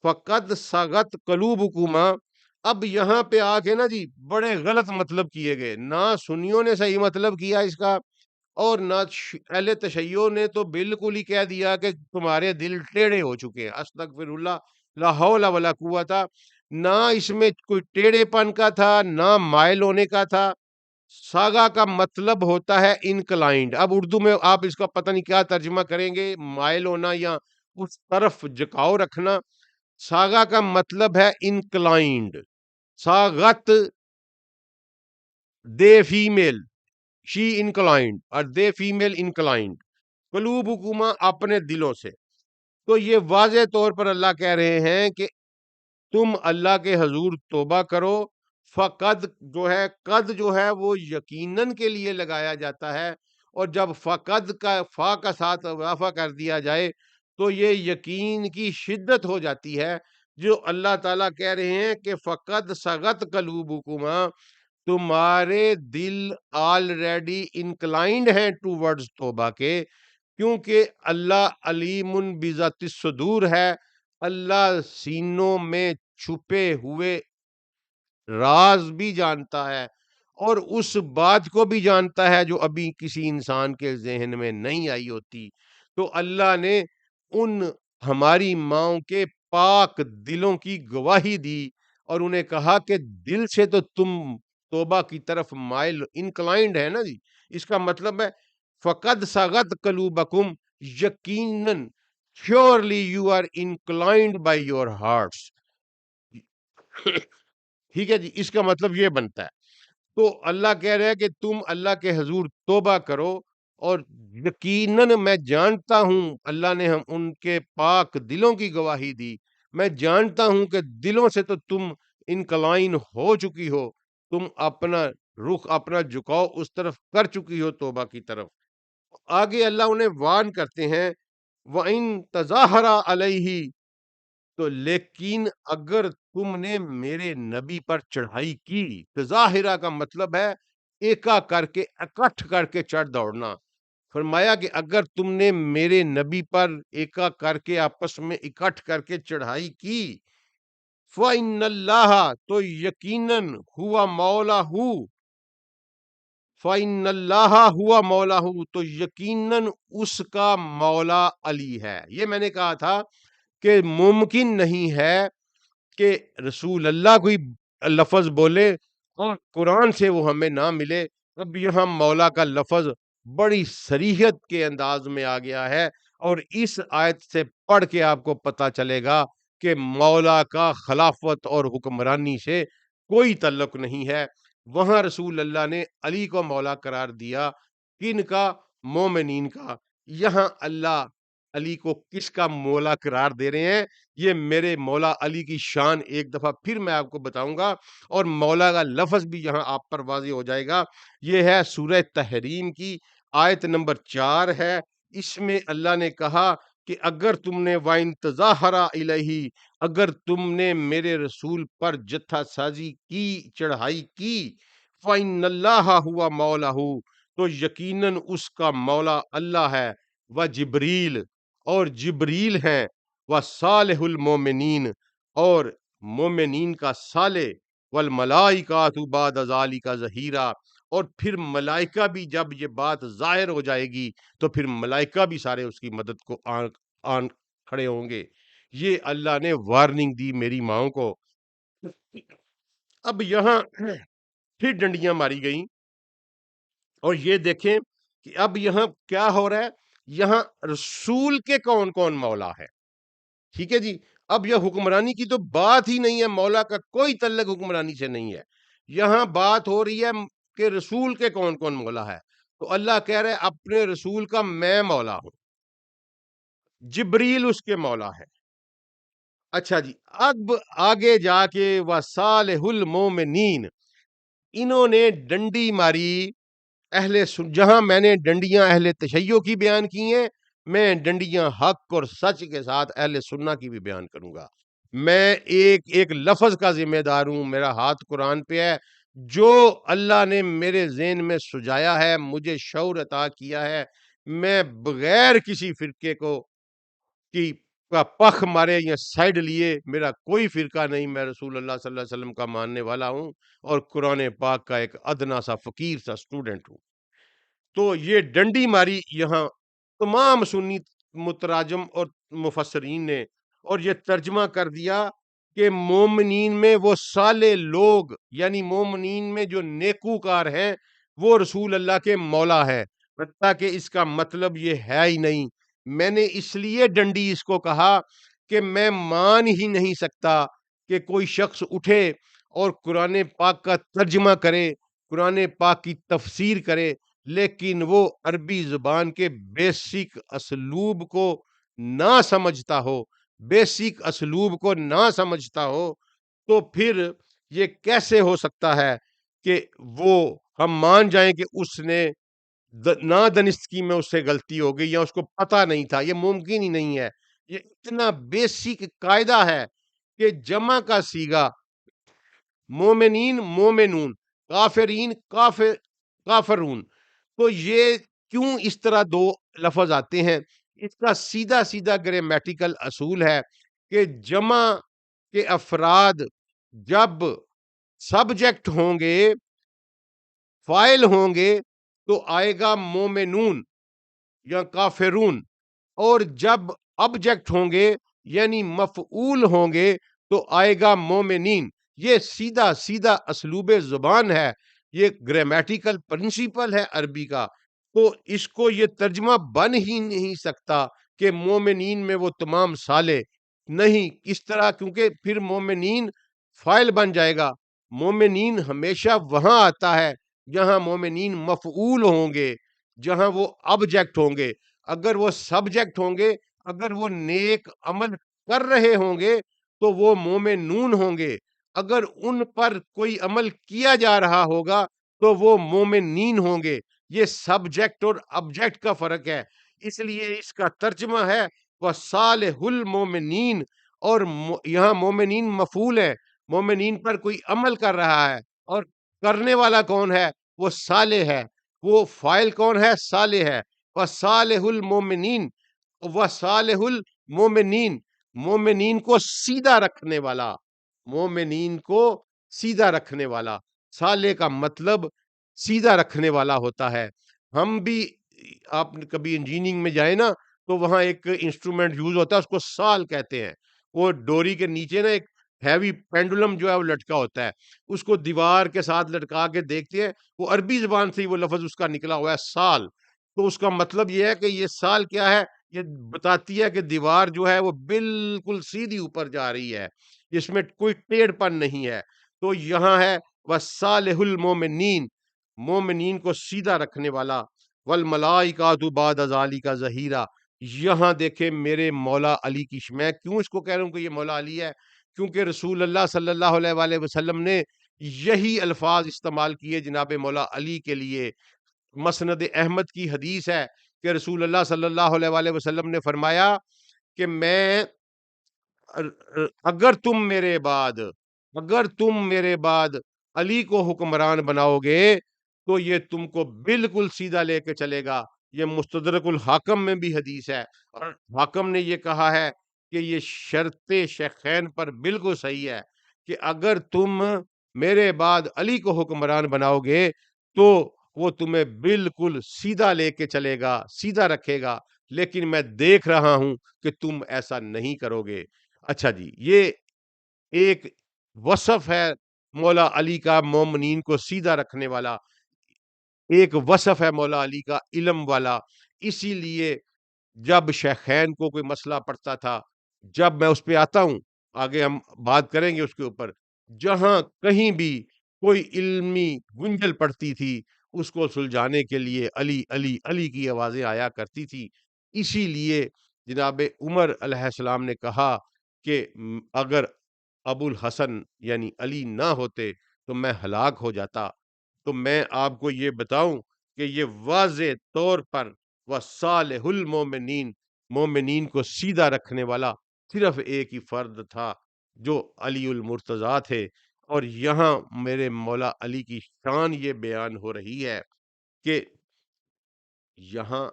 S1: فقد صغت قلوبکما۔ اب یہاں پہ آ کے نا جی بڑے غلط مطلب کیے گئے، نہ سنیوں نے صحیح مطلب کیا اس کا، اور نہ اہل تشیع نے تو بالکل ہی کہہ دیا کہ تمہارے دل ٹیڑھے ہو چکے ہیں۔ استغفر اللہ، لا حول ولا قوت۔ نہ اس میں کوئی ٹیڑھے پن کا تھا، نہ مائل ہونے کا تھا۔ ساگا کا مطلب ہوتا ہے انکلائنڈ۔ اب اردو میں آپ اس کا پتہ نہیں کیا ترجمہ کریں گے، مائل ہونا یا اس طرف جھکاؤ رکھنا۔ ساگا کا مطلب ہے انکلائنڈ۔ ساغت دے فیمیل، شی انکلائنڈ، اور دے فیمیل انکلائنڈ، قلوب حکومہ اپنے دلوں سے۔ تو یہ واضح طور پر اللہ کہہ رہے ہیں کہ تم اللہ کے حضور توبہ کرو۔ فقد جو ہے، قد جو ہے وہ یقیناً کے لیے لگایا جاتا ہے، اور جب فقد کا فا کا ساتھ اضافہ کر دیا جائے تو یہ یقین کی شدت ہو جاتی ہے۔ جو اللہ تعالیٰ کہہ رہے ہیں کہ فقد صغت قلوبکما، تمہارے دل آلریڈی انکلائنڈ ہیں ٹو ورڈز توبہ کے، کیونکہ اللہ علیم بذات الصدور ہے۔ اللہ سینوں میں چھپے ہوئے راز بھی جانتا ہے، اور اس بات کو بھی جانتا ہے جو ابھی کسی انسان کے ذہن میں نہیں آئی ہوتی۔ تو اللہ نے ان ہماری ماؤں کے پاک دلوں کی گواہی دی، اور انہیں کہا کہ دل سے تو تم توبہ کی طرف مائل انکلائنڈ ہے نا جی۔ اس کا مطلب ہے فقد صغت قلوبکم، یقیناً surely you are inclined by your hearts۔ ٹھیک ہے جی، اس کا مطلب یہ بنتا ہے۔ تو اللہ کہہ رہے ہیں کہ تم اللہ کے حضور توبہ کرو، اور یقیناً میں جانتا ہوں، اللہ نے ہم ان کے پاک دلوں کی گواہی دی، میں جانتا ہوں کہ دلوں سے تو تم انکلائن ہو چکی ہو، تم اپنا رخ، اپنا جھکاؤ اس طرف کر چکی ہو توبہ کی طرف۔ آگے اللہ انہیں وارن کرتے ہیں وَإِن تَظَاهَرَ عَلَيْهِ، تو لیکن اگر تم نے میرے نبی پر چڑھائی کی، تظاہرہ کا مطلب ہے ایکا کر کے، اکٹھ کر کے چڑھ دوڑنا۔ فرمایا کہ اگر تم نے میرے نبی پر ایکا کر کے، آپس میں اکٹھ کر کے چڑھائی کی، فَإِنَّ اللَّهَ، تو یقیناً ہوا مولا ہو، فَإِنَّ اللَّهَ ہوا مولا ہو، تو یقیناً اس کا مولا علی ہے۔ یہ میں نے کہا تھا کہ ممکن نہیں ہے کہ رسول اللہ کوئی لفظ بولے اور قرآن سے وہ ہمیں نہ ملے۔ اب یہاں مولا کا لفظ بڑی صریحت کے انداز میں آ گیا ہے، اور اس آیت سے پڑھ کے آپ کو پتا چلے گا کہ مولا کا خلافت اور حکمرانی سے کوئی تعلق نہیں ہے۔ وہاں رسول اللہ نے علی کو مولا قرار دیا، کن کا؟ مومنین کا۔ یہاں اللہ علی کو کس کا مولا قرار دے رہے ہیں؟ یہ میرے مولا علی کی شان ایک دفعہ پھر میں آپ کو بتاؤں گا، اور مولا کا لفظ بھی یہاں آپ پر واضح ہو جائے گا۔ یہ ہے سورہ تحریم کی آیت نمبر 4 ہے۔ اس میں اللہ نے کہا کہ اگر تم نے وَإِن تَظَاهَرَ عَلَيْهِ، اگر تم نے میرے رسول پر جتھا سازی کی، چڑھائی کی، فَإِنَّ اللَّهَ هُوَ مَوْلَهُ، تو یقیناً اس کا مولا اللہ ہے، وَجِبْرِیل، اور جبریل ہیں، وَصَالِحُ الْمُؤْمِنِينَ، اور مومنین کا صالح، وَالْمَلَائِکَةُ بَعْدَ ذَلِکَ ظَہِیرًا، اور پھر ملائکہ بھی جب یہ بات ظاہر ہو جائے گی تو پھر ملائکہ بھی سارے اس کی مدد کو آن کھڑے ہوں گے۔ یہ اللہ نے وارننگ دی میری ماؤں کو۔ اب یہاں پھر ڈنڈیاں ماری گئیں اور یہ دیکھیں کہ اب یہاں کیا ہو رہا ہے، یہاں رسول کے کون کون مولا ہے، ٹھیک ہے جی. اب یہ حکمرانی کی تو بات ہی نہیں ہے، مولا کا کوئی تعلق حکمرانی سے نہیں ہے. یہاں بات ہو رہی ہے کہ رسول کے کون کون مولا ہے. تو اللہ کہہ رہے اپنے رسول کا میں مولا ہوں، جبریل اس کے مولا ہے. اچھا جی، اب آگے جا کے وصالح المومنین، انہوں نے ڈنڈی ماری جہاں میں نے ڈنڈیاں اہل تشیع کی بیان کی ہیں، میں ڈنڈیاں حق اور سچ کے ساتھ اہل سنہ کی بھی بیان کروں گا. میں ایک ایک لفظ کا ذمہ دار ہوں، میرا ہاتھ قرآن پہ ہے. جو اللہ نے میرے ذہن میں سجایا ہے، مجھے شعور عطا کیا ہے، میں بغیر کسی فرقے کو کی کا پخ مارے یا سائڈ لیے میرا کوئی فرقہ نہیں. میں رسول اللہ صلی اللہ علیہ وسلم کا ماننے والا ہوں اور قرآن پاک کا ایک ادنا سا فقیر سا اسٹوڈنٹ ہوں. تو یہ ڈنڈی ماری یہاں تمام سنی متراجم اور مفسرین نے، اور یہ ترجمہ کر دیا کہ مومنین میں وہ صالح لوگ، یعنی مومنین میں جو نیکوکار ہیں، وہ رسول اللہ کے مولا ہے. تاکہ اس کا مطلب یہ ہے ہی نہیں. میں نے اس لیے ڈنڈی اس کو کہا کہ میں مان ہی نہیں سکتا کہ کوئی شخص اٹھے اور قرآن پاک کا ترجمہ کرے، قرآن پاک کی تفسیر کرے، لیکن وہ عربی زبان کے بیسک اسلوب کو نہ سمجھتا ہو، بیسک اسلوب کو نہ سمجھتا ہو. تو پھر یہ کیسے ہو سکتا ہے کہ وہ ہم مان جائیں کہ اس نے نادانستگی میں اس سے غلطی ہو گئی یا اس کو پتا نہیں تھا؟ یہ ممکن ہی نہیں ہے. یہ اتنا بیسک قاعدہ ہے کہ جمع کا صیغہ مومنین مومنون، کافرین کافرون. تو یہ کیوں اس طرح دو لفظ آتے ہیں؟ اس کا سیدھا سیدھا گرامیٹیکل اصول ہے کہ جمع کے افراد جب سبجیکٹ ہوں گے، فاعل ہوں گے، تو آئے گا مومنون یا کافرون، اور جب آبجیکٹ ہوں گے یعنی مفعول ہوں گے تو آئے گا مومنین. یہ سیدھا سیدھا اسلوب زبان ہے، یہ گرامیٹیکل پرنسپل ہے عربی کا. تو اس کو یہ ترجمہ بن ہی نہیں سکتا کہ مومنین میں وہ تمام صالح نہیں. اس طرح کیونکہ پھر مومنین فاعل بن جائے گا. مومنین ہمیشہ وہاں آتا ہے جہاں مومنین مفعول ہوں گے، جہاں وہ آبجیکٹ ہوں گے. اگر وہ سبجیکٹ ہوں گے، اگر وہ نیک عمل کر رہے ہوں گے تو وہ مومنون ہوں گے. اگر ان پر کوئی عمل کیا جا رہا ہوگا تو وہ مومنین ہوں گے. یہ سبجیکٹ اور آبجیکٹ کا فرق ہے. اس لیے اس کا ترجمہ ہے وصالح المومنین، اور یہاں مومنین مفعول ہے، مومنین پر کوئی عمل کر رہا ہے، اور کرنے والا کون ہے؟ وہ صالح ہے. وہ فاعل کون ہے؟ صالح ہے. وصالح المومنین، وصالح المومنین، مومنین کو سیدھا رکھنے والا، مومنین کو سیدھا رکھنے والا. صالح کا مطلب سیدھا رکھنے والا ہوتا ہے. ہم بھی، آپ کبھی انجینئرنگ میں جائیں نا تو وہاں ایک انسٹرومنٹ یوز ہوتا ہے، اس کو سال کہتے ہیں. وہ ڈوری کے نیچے نا ایک ہیوی پینڈولم جو ہے وہ لٹکا ہوتا ہے، اس کو دیوار کے ساتھ لٹکا کے دیکھتے ہیں، وہ عربی زبان سے ہی وہ لفظ اس کا نکلا ہوا ہے سال. تو اس کا مطلب یہ ہے کہ یہ سال کیا ہے؟ یہ بتاتی ہے کہ دیوار جو ہے وہ بالکل سیدھی اوپر جا رہی ہے، اس میں کوئی ٹیڑھ پن نہیں ہے. تو یہاں ہے وصالح المومنین، مومنین کو سیدھا رکھنے والا. والملائکۃ بعد ذالک ظہیرا. یہاں دیکھیں میرے مولا علی کی میں کیوں اس کو کہہ رہا ہوں کہ یہ مولا علی ہے؟ کیونکہ رسول اللہ صلی اللہ علیہ وآلہ وسلم نے یہی الفاظ استعمال کیے جناب مولا علی کے لیے. مسند احمد کی حدیث ہے کہ رسول اللہ صلی اللہ علیہ وآلہ وسلم نے فرمایا کہ اگر تم میرے بعد علی کو حکمران بناؤ گے تو یہ تم کو بالکل سیدھا لے کے چلے گا. یہ مستدرک الحاکم میں بھی حدیث ہے، اور حاکم نے یہ کہا ہے کہ یہ شرط شیخین پر بالکل صحیح ہے کہ اگر تم میرے بعد علی کو حکمران بناؤ گے تو وہ تمہیں بالکل سیدھا لے کے چلے گا، سیدھا رکھے گا. لیکن میں دیکھ رہا ہوں کہ تم ایسا نہیں کرو گے. اچھا جی، یہ ایک وصف ہے مولا علی کا، مومنین کو سیدھا رکھنے والا. ایک وصف ہے مولا علی کا علم والا. اسی لیے جب شیخین کو کوئی مسئلہ پڑتا تھا، جب میں اس پہ آتا ہوں، آگے ہم بات کریں گے اس کے اوپر، جہاں کہیں بھی کوئی علمی گنجل پڑتی تھی، اس کو سلجھانے کے لیے علی علی علی کی آوازیں آیا کرتی تھی. اسی لیے جناب عمر علیہ السلام نے کہا کہ اگر ابو الحسن یعنی علی نہ ہوتے تو میں ہلاک ہو جاتا. تو میں آپ کو یہ بتاؤں کہ یہ واضح طور پر وصالح المومنین، مومنین کو سیدھا رکھنے والا صرف ایک ہی فرد تھا جو علی المرتضیٰ تھے. اور یہاں میرے مولا علی کی شان یہ بیان ہو رہی ہے کہ یہاں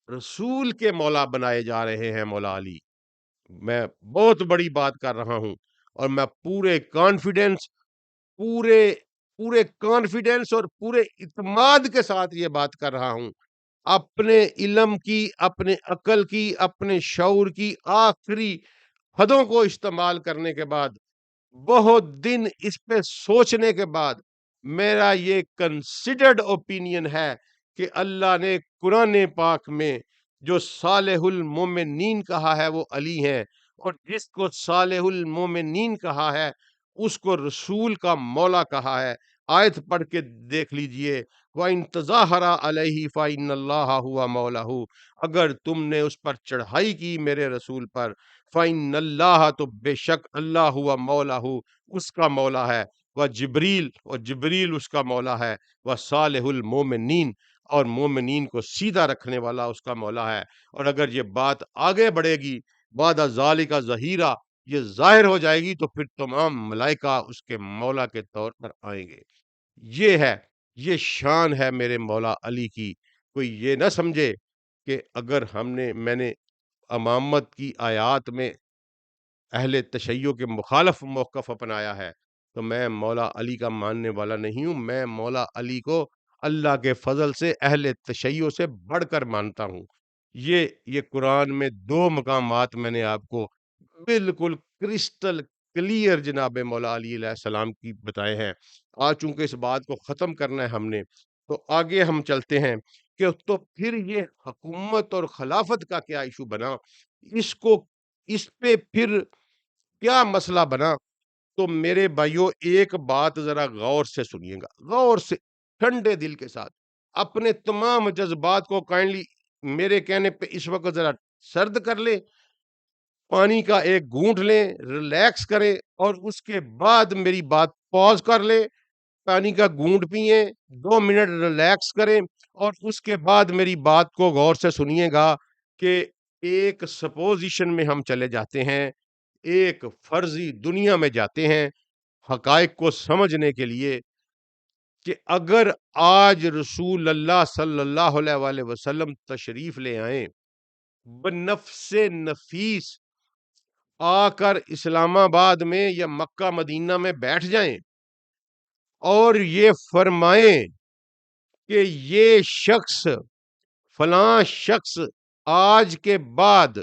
S1: رسول کے مولا بنائے جا رہے ہیں مولا علی. میں بہت بڑی بات کر رہا ہوں، اور میں پورے پورے کانفیڈنس اور پورے اعتماد کے ساتھ یہ بات کر رہا ہوں. اپنے علم کی، اپنے عقل کی، اپنے شعور کی آخری حدوں کو استعمال کرنے کے بعد، بہت دن اس پہ سوچنے کے بعد، میرا یہ کنسیڈرڈ اوپینین ہے کہ اللہ نے قرآن پاک میں جو صالح المومنین کہا ہے وہ علی ہیں، اور جس کو صالح المومنین کہا ہے اس کو رسول کا مولا کہا ہے. آیت پڑھ کے دیکھ لیجئے، وَإِن تَظَاهَرَ عَلَيْهِ فَإِنَّ اللَّهَ هُوَ مَوْلَهُ. اگر تم نے اس پر چڑھائی کی میرے رسول پر، فَإِنَّ اللَّهَ، تو بے شک اللہ ہوا مولا ہو، اس کا مولا ہے. وہ جبریل، اور جبریل اس کا مولا ہے. وہ صالح المومنین، اور مومنین کو سیدھا رکھنے والا اس کا مولا ہے. اور اگر یہ بات آگے بڑھے گی، بعد ذالک ظہیرہ، یہ ظاہر ہو جائے گی، تو پھر تمام ملائکہ اس کے مولا کے طور پر آئیں گے. یہ ہے، یہ شان ہے میرے مولا علی کی. کوئی یہ نہ سمجھے کہ اگر میں نے امامت کی آیات میں اہل تشیع کے مخالف موقف اپنایا ہے تو میں مولا علی کا ماننے والا نہیں ہوں. میں مولا علی کو اللہ کے فضل سے اہل تشیع سے بڑھ کر مانتا ہوں. یہ قرآن میں دو مقامات میں نے آپ کو بالکل کرسٹل کلیئر جناب مولا علی علیہ السلام کی بتائے ہیں. آج چونکہ اس بات کو ختم کرنا ہے ہم نے، تو آگے ہم چلتے ہیں کہ تو پھر یہ حکومت اور خلافت کا کیا ایشو بنا، اس پہ پھر کیا مسئلہ بنا. تو میرے بھائیوں ایک بات ذرا غور سے سنیے گا، غور سے، ٹھنڈے دل کے ساتھ، اپنے تمام جذبات کو کائنڈلی میرے کہنے پہ اس وقت ذرا سرد کر لیں، پانی کا ایک گھونٹ لیں، ریلیکس کریں، اور اس کے بعد میری بات پاز کر لیں، پانی کا گھونٹ پئیں، 2 منٹ ریلیکس کریں، اور اس کے بعد میری بات کو غور سے سنیے گا کہ ایک سپوزیشن میں ہم چلے جاتے ہیں، ایک فرضی دنیا میں جاتے ہیں حقائق کو سمجھنے کے لیے، کہ اگر آج رسول اللہ صلی اللہ علیہ وآلہ وسلم تشریف لے آئیں، بنفس نفیس آ کر اسلام آباد میں یا مکہ مدینہ میں بیٹھ جائیں، اور یہ فرمائیں کہ یہ شخص، فلاں شخص آج کے بعد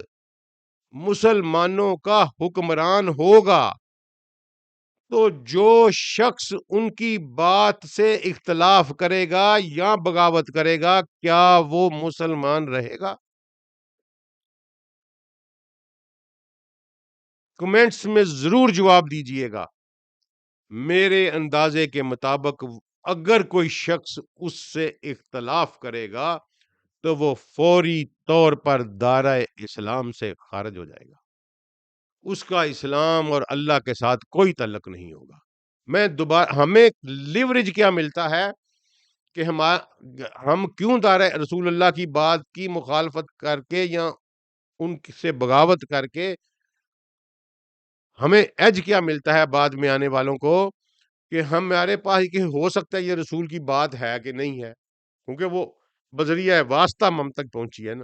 S1: مسلمانوں کا حکمران ہوگا، تو جو شخص ان کی بات سے اختلاف کرے گا یا بغاوت کرے گا، کیا وہ مسلمان رہے گا؟ کمنٹس میں ضرور جواب دیجئے گا. میرے اندازے کے مطابق اگر کوئی شخص اس سے اختلاف کرے گا تو وہ فوری طور پر دائرہ اسلام سے خارج ہو جائے گا. اس کا اسلام اور اللہ کے ساتھ کوئی تعلق نہیں ہوگا. ہمیں لیوریج کیا ملتا ہے کہ ہم کیوں دائرہ رسول اللہ کی بات کی مخالفت کر کے یا ان سے بغاوت کر کے، ہمیں ایج کیا ملتا ہے بعد میں آنے والوں کو، کہ ہمارے پاس کہ ہو سکتا ہے یہ رسول کی بات ہے کہ نہیں ہے، کیونکہ وہ بذریعہ واسطہ ہم تک پہنچی ہے نا.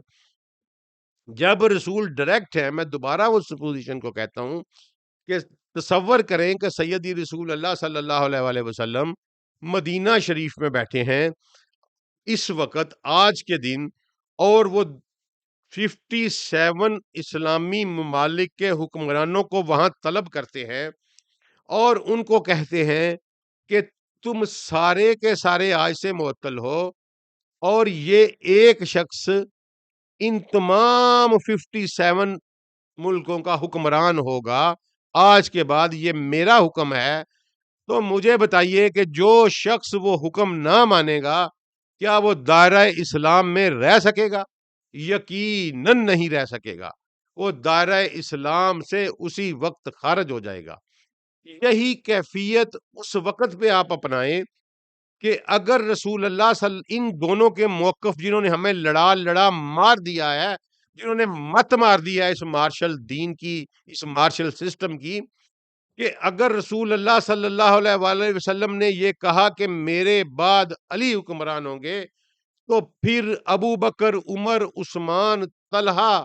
S1: جب رسول ڈائریکٹ ہے، میں دوبارہ اس پوزیشن کو کہتا ہوں کہ تصور کریں کہ سیدی رسول اللہ صلی اللہ علیہ وآلہ وسلم مدینہ شریف میں بیٹھے ہیں اس وقت، آج کے دن، اور وہ 57 اسلامی ممالک کے حکمرانوں کو وہاں طلب کرتے ہیں، اور ان کو کہتے ہیں کہ تم سارے کے سارے آج سے معطل ہو، اور یہ ایک شخص ان تمام 57 ملکوں کا حکمران ہوگا آج کے بعد، یہ میرا حکم ہے، تو مجھے بتائیے کہ جو شخص وہ حکم نہ مانے گا، کیا وہ دائرہ اسلام میں رہ سکے گا؟ یقیناً نہیں رہ سکے گا، وہ دائرہ اسلام سے اسی وقت خارج ہو جائے گا۔ یہی کیفیت اس وقت پہ آپ اپنائیں کہ اگر رسول اللہ ان دونوں کے موقف، جنہوں نے ہمیں لڑا مار دیا ہے، جنہوں نے مت مار دیا ہے اس مارشل دین کی، اس مارشل سسٹم کی، کہ اگر رسول اللہ صلی اللہ علیہ وآلہ وسلم نے یہ کہا کہ میرے بعد علی حکمران ہوں گے، تو پھر ابو بکر، عمر، عثمان، طلحہ،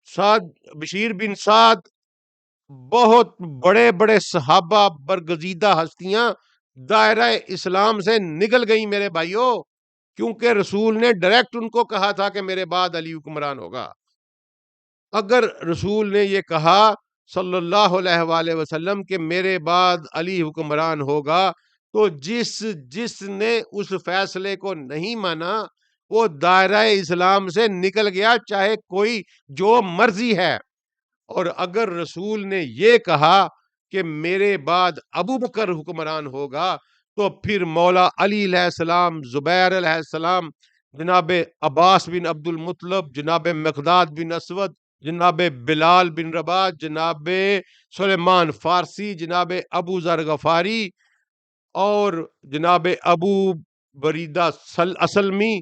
S1: سعد، بشیر بن سعد، بہت بڑے بڑے صحابہ، برگزیدہ ہستیاں دائرہ اسلام سے نکل گئی میرے بھائیوں، کیونکہ رسول نے ڈائریکٹ ان کو کہا تھا کہ میرے بعد علی حکمران ہوگا۔ اگر رسول نے یہ کہا صلی اللہ علیہ وآلہ وسلم کہ میرے بعد علی حکمران ہوگا، تو جس نے اس فیصلے کو نہیں مانا، وہ دائرہ اسلام سے نکل گیا، چاہے کوئی جو مرضی ہے۔ اور اگر رسول نے یہ کہا کہ میرے بعد ابو بکر حکمران ہوگا، تو پھر مولا علی علیہ السلام، زبیر علیہ السلام، جناب عباس بن عبد المطلب، جناب مقداد بن اسود، جناب بلال بن رباح، جناب سلیمان فارسی، جناب ابو ذر غفاری، اور جناب ابو بریدہ اسلمی،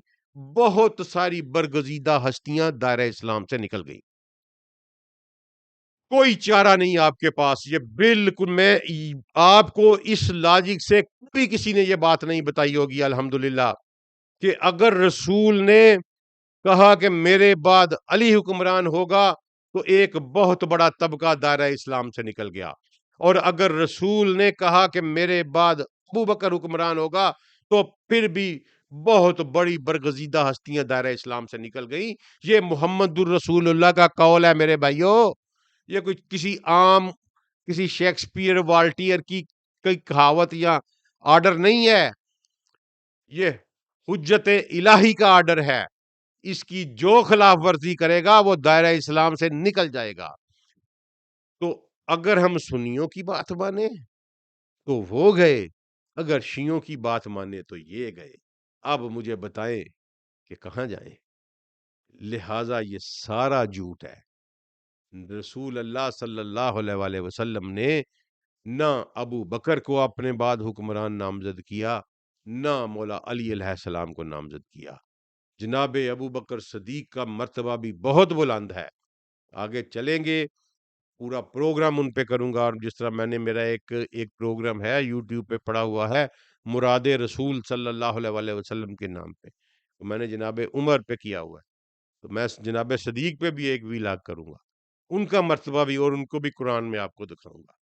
S1: بہت ساری برگزیدہ ہستیاں دائرہ اسلام سے نکل گئی۔ کوئی چارہ نہیں آپ کے پاس، یہ بالکل، میں آپ کو اس لاجک سے کبھی کسی نے یہ بات نہیں بتائی ہوگی الحمدللہ، کہ اگر رسول نے کہا کہ میرے بعد علی حکمران ہوگا، تو ایک بہت بڑا طبقہ دائرہ اسلام سے نکل گیا، اور اگر رسول نے کہا کہ میرے بعد ابو بکر حکمران ہوگا، تو پھر بھی بہت بڑی برگزیدہ ہستیاں دائرہ اسلام سے نکل گئی۔ یہ محمد الرسول اللہ کا قول ہے میرے بھائیوں، یہ کوئی کسی شیکسپیئر والٹیئر کی کوئی کہاوت یا آرڈر نہیں ہے، یہ حجت الہی کا آرڈر ہے۔ اس کی جو خلاف ورزی کرے گا وہ دائرہ اسلام سے نکل جائے گا۔ تو اگر ہم سنیوں کی بات مانیں تو وہ گئے، اگر شیعوں کی بات مانیں تو یہ گئے۔ اب مجھے بتائیں کہ کہاں جائیں؟ لہٰذا یہ سارا جھوٹ ہے۔ رسول اللہ صلی اللہ علیہ وآلہ وسلم نے نہ ابو بکر کو اپنے بعد حکمران نامزد کیا، نہ مولا علی علیہ السلام کو نامزد کیا۔ جناب ابو بکر صدیق کا مرتبہ بھی بہت بلند ہے، آگے چلیں گے، پورا پروگرام ان پہ کروں گا، اور جس طرح میں نے میرا ایک پروگرام ہے یوٹیوب پہ پڑا ہوا ہے، مراد رسول صلی اللہ علیہ وآلہ وسلم کے نام پہ، تو میں نے جناب عمر پہ کیا ہوا ہے، تو میں جناب صدیق پہ بھی ایک ویلاگ کروں گا، ان کا مرتبہ بھی، اور ان کو بھی قرآن میں آپ کو دکھاؤں گا۔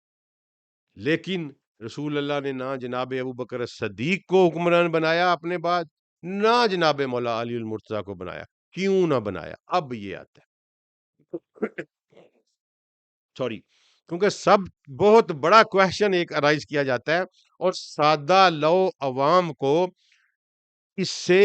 S1: لیکن رسول اللہ نے نہ جناب ابو بکر صدیق کو حکمران بنایا اپنے بعد، نہ جناب مولا علی المرتضیٰ کو بنایا۔ کیوں نہ بنایا؟ اب یہ آتا ہے سوری، کیونکہ سب بہت بڑا کویشچن ایک ارائز کیا جاتا ہے، اور سادہ لو عوام کو اس سے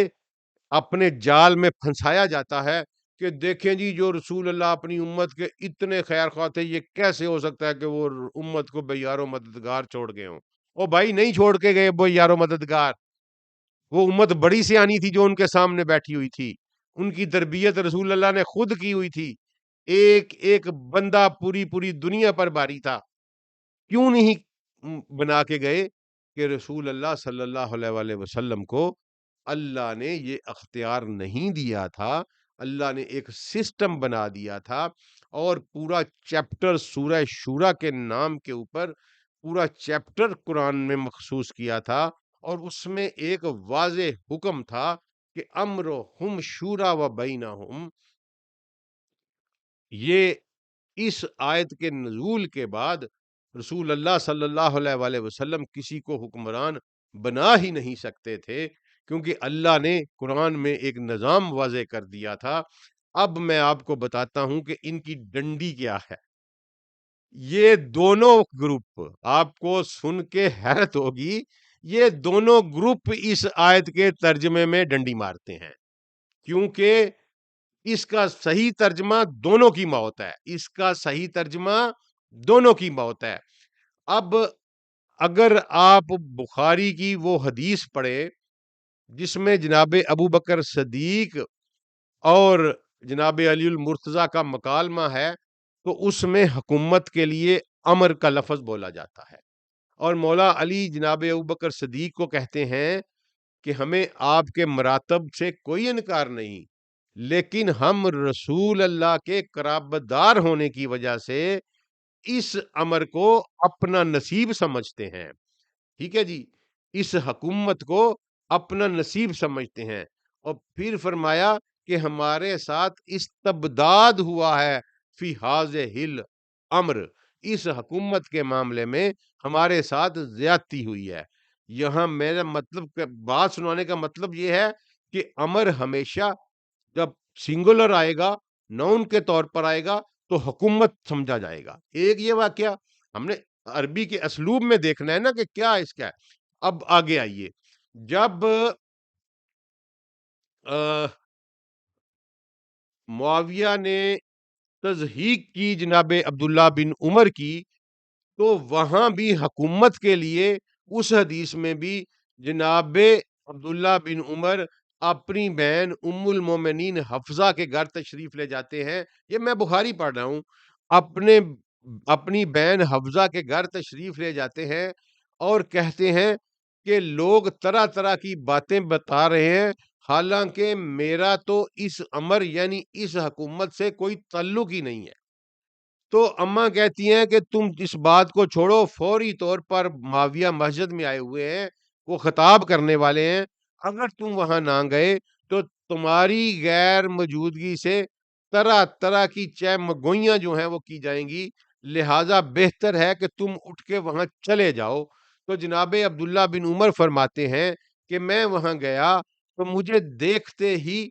S1: اپنے جال میں پھنسایا جاتا ہے کہ دیکھیں جی، جو رسول اللہ اپنی امت کے اتنے خیر خواہ تھے، یہ کیسے ہو سکتا ہے کہ وہ امت کو بے یار و مددگار چھوڑ گئے ہوں؟ او بھائی، نہیں چھوڑ کے گئے بے یار و مددگار، وہ امت بڑی سیانی تھی جو ان کے سامنے بیٹھی ہوئی تھی، ان کی تربیت رسول اللہ نے خود کی ہوئی تھی، ایک ایک بندہ پوری دنیا پر باری تھا۔ کیوں نہیں بنا کے گئے کہ رسول اللہ صلی اللہ علیہ وآلہ وسلم کو اللہ نے یہ اختیار نہیں دیا تھا، اللہ نے ایک سسٹم بنا دیا تھا، اور پورا چیپٹر سورہ شورا کے نام کے اوپر پورا چیپٹر قرآن میں مخصوص کیا تھا، اور اس میں ایک واضح حکم تھا کہ امرہم شورا و بینہم۔ یہ اس آیت کے نزول کے بعد رسول اللہ صلی اللہ علیہ وآلہ وسلم کسی کو حکمران بنا ہی نہیں سکتے تھے، کیونکہ اللہ نے قرآن میں ایک نظام واضح کر دیا تھا۔ اب میں آپ کو بتاتا ہوں کہ ان کی ڈنڈی کیا ہے۔ یہ دونوں گروپ آپ کو سن کے حیرت ہوگی، یہ دونوں گروپ اس آیت کے ترجمے میں ڈنڈی مارتے ہیں، کیونکہ اس کا صحیح ترجمہ دونوں کی موت ہے، اس کا صحیح ترجمہ دونوں کی موت ہے۔ اب اگر آپ بخاری کی وہ حدیث پڑھے جس میں جناب ابو بکر صدیق اور جناب علی المرتضیٰ کا مکالمہ ہے، تو اس میں حکومت کے لیے امر کا لفظ بولا جاتا ہے، اور مولا علی جناب ابو بکر صدیق کو کہتے ہیں کہ ہمیں آپ کے مراتب سے کوئی انکار نہیں، لیکن ہم رسول اللہ کے قرابت دار ہونے کی وجہ سے اس امر کو اپنا نصیب سمجھتے ہیں۔ ٹھیک ہے جی، اس حکومت کو اپنا نصیب سمجھتے ہیں، اور پھر فرمایا کہ ہمارے ساتھ استبداد ہوا ہے فی ہذہ امر، اس حکومت کے معاملے میں ہمارے ساتھ زیادتی ہوئی ہے۔ یہاں میرا مطلب بات سنانے کا مطلب یہ ہے کہ امر ہمیشہ جب سنگولر آئے گا، نون کے طور پر آئے گا، تو حکومت سمجھا جائے گا۔ ایک یہ واقعہ ہم نے عربی کے اسلوب میں دیکھنا ہے نا کہ کیا اس کا ہے۔ اب آگے آئیے، جب معاویہ نے تضحیق کی جناب عبداللہ بن عمر کی، تو وہاں بھی حکومت کے لیے اس حدیث میں بھی جناب عبداللہ بن عمر اپنی بہن ام المومنین حفصہ کے گھر تشریف لے جاتے ہیں۔ یہ میں بخاری پڑھ رہا ہوں، اپنی بہن حفصہ کے گھر تشریف لے جاتے ہیں اور کہتے ہیں کہ لوگ طرح طرح کی باتیں بتا رہے ہیں، حالانکہ میرا تو اس امر یعنی اس حکومت سے کوئی تعلق ہی نہیں ہے۔ تو اماں کہتی ہیں کہ تم اس بات کو چھوڑو، فوری طور پر معاویہ مسجد میں آئے ہوئے ہیں، وہ خطاب کرنے والے ہیں، اگر تم وہاں نہ گئے تو تمہاری غیر موجودگی سے طرح طرح کی چہمگوئیاں جو ہیں وہ کی جائیں گی، لہذا بہتر ہے کہ تم اٹھ کے وہاں چلے جاؤ۔ تو جناب عبداللہ بن عمر فرماتے ہیں کہ میں وہاں گیا تو مجھے دیکھتے ہی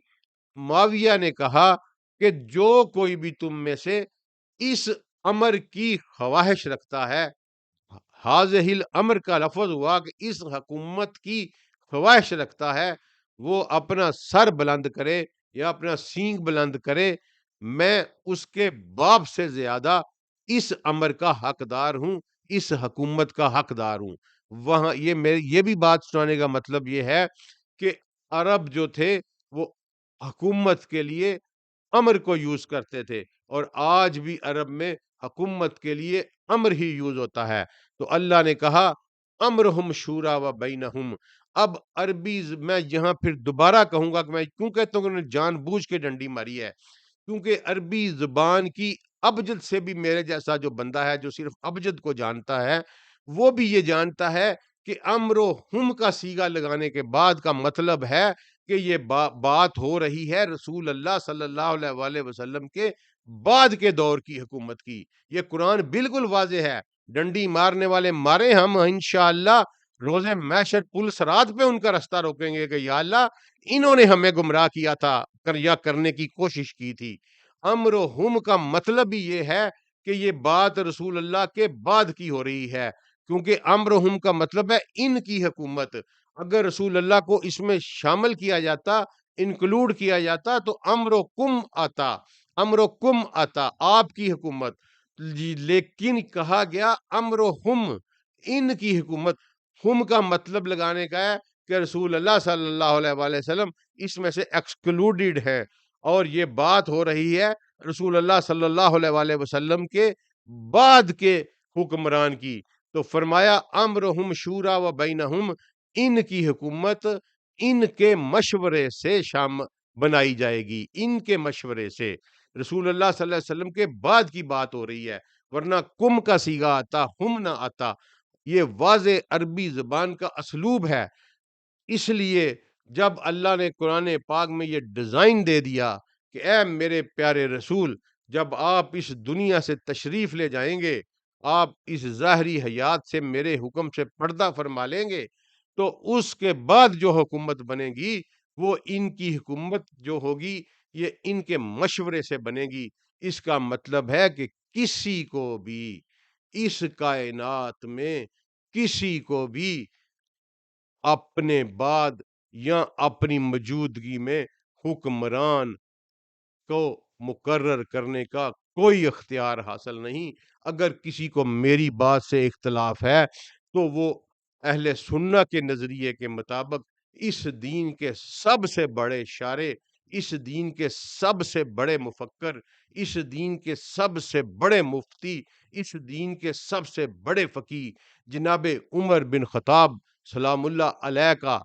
S1: معاویہ نے کہا کہ جو کوئی بھی تم میں سے اس امر کی خواہش رکھتا ہے، حاضح الامر کا لفظ ہوا کہ اس حکومت کی خواہش رکھتا ہے، وہ اپنا سر بلند کرے یا اپنا سینگ بلند کرے، میں اس کے باپ سے زیادہ اس امر کا حقدار ہوں، اس حکومت کا حقدار ہوں۔ وہاں یہ بھی بات سنانے کا مطلب یہ ہے کہ عرب جو تھے وہ حکومت کے لیے امر کو یوز کرتے تھے، اور آج بھی عرب میں حکومت کے لیے امر ہی یوز ہوتا ہے۔ تو اللہ نے کہا امرہم شورا و بینہم۔ اب عربی میں یہاں پھر دوبارہ کہوں گا کہ میں کیوں کہتا ہوں کہ انہوں نے جان بوجھ کے ڈنڈی ماری ہے، کیونکہ عربی زبان کی ابجد سے بھی میرے جیسا جو بندہ ہے جو صرف ابجد کو جانتا ہے، وہ بھی یہ جانتا ہے کہ امر و ہم کا صیغہ لگانے کے بعد کا مطلب ہے کہ یہ بات ہو رہی ہے رسول اللہ صلی اللہ علیہ وآلہ وسلم کے بعد کے دور کی حکومت کی۔ یہ قرآن بالکل واضح ہے، ڈنڈی مارنے والے مارے، ہم انشاءاللہ روز محشر پل صراط پہ ان کا رستہ روکیں گے کہ یا اللہ انہوں نے ہمیں گمراہ کیا تھا یا کرنے کی کوشش کی تھی۔ امر و ہم کا مطلب ہی یہ ہے کہ یہ بات رسول اللہ کے بعد کی ہو رہی ہے، کیونکہ امر و ہم کا مطلب ہے ان کی حکومت۔ اگر رسول اللہ کو اس میں شامل کیا جاتا، انکلوڈ کیا جاتا، تو امر و کم آتا، امر و کم آتا، آپ کی حکومت جی، لیکن کہا گیا امر و ہم، ان کی حکومت۔ ہم کا مطلب لگانے کا ہے کہ رسول اللہ صلی اللہ علیہ وآلہ وسلم اس میں سے ایکسکلوڈیڈ ہے، اور یہ بات ہو رہی ہے رسول اللہ صلی اللہ علیہ وآلہ وسلم کے بعد کے حکمران کی۔ تو فرمایا امرہم شورا و بینہم، ان کی حکومت ان کے مشورے سے بنائی جائے گی، ان کے مشورے سے۔ رسول اللہ صلی اللہ علیہ وسلم کے بعد کی بات ہو رہی ہے، ورنہ کم کا صیغہ آتا، ہم نہ آتا۔ یہ واضح عربی زبان کا اسلوب ہے۔ اس لیے جب اللہ نے قرآن پاک میں یہ ڈیزائن دے دیا کہ اے میرے پیارے رسول، جب آپ اس دنیا سے تشریف لے جائیں گے، آپ اس ظاہری حیات سے میرے حکم سے پردہ فرما لیں گے، تو اس کے بعد جو حکومت بنے گی وہ ان کی حکومت جو ہوگی یہ ان کے مشورے سے بنے گی۔ اس کا مطلب ہے کہ کسی کو بھی اس کائنات میں کسی کو بھی اپنے بعد یا اپنی موجودگی میں حکمران کو مقرر کرنے کا کوئی اختیار حاصل نہیں۔ اگر کسی کو میری بات سے اختلاف ہے تو وہ اہل سنہ کے نظریے کے مطابق اس دین کے سب سے بڑے شارع، اس دین کے سب سے بڑے مفکر، اس دین کے سب سے بڑے مفتی، اس دین کے سب سے بڑے فقیہ جناب عمر بن خطاب سلام اللہ علیہ کا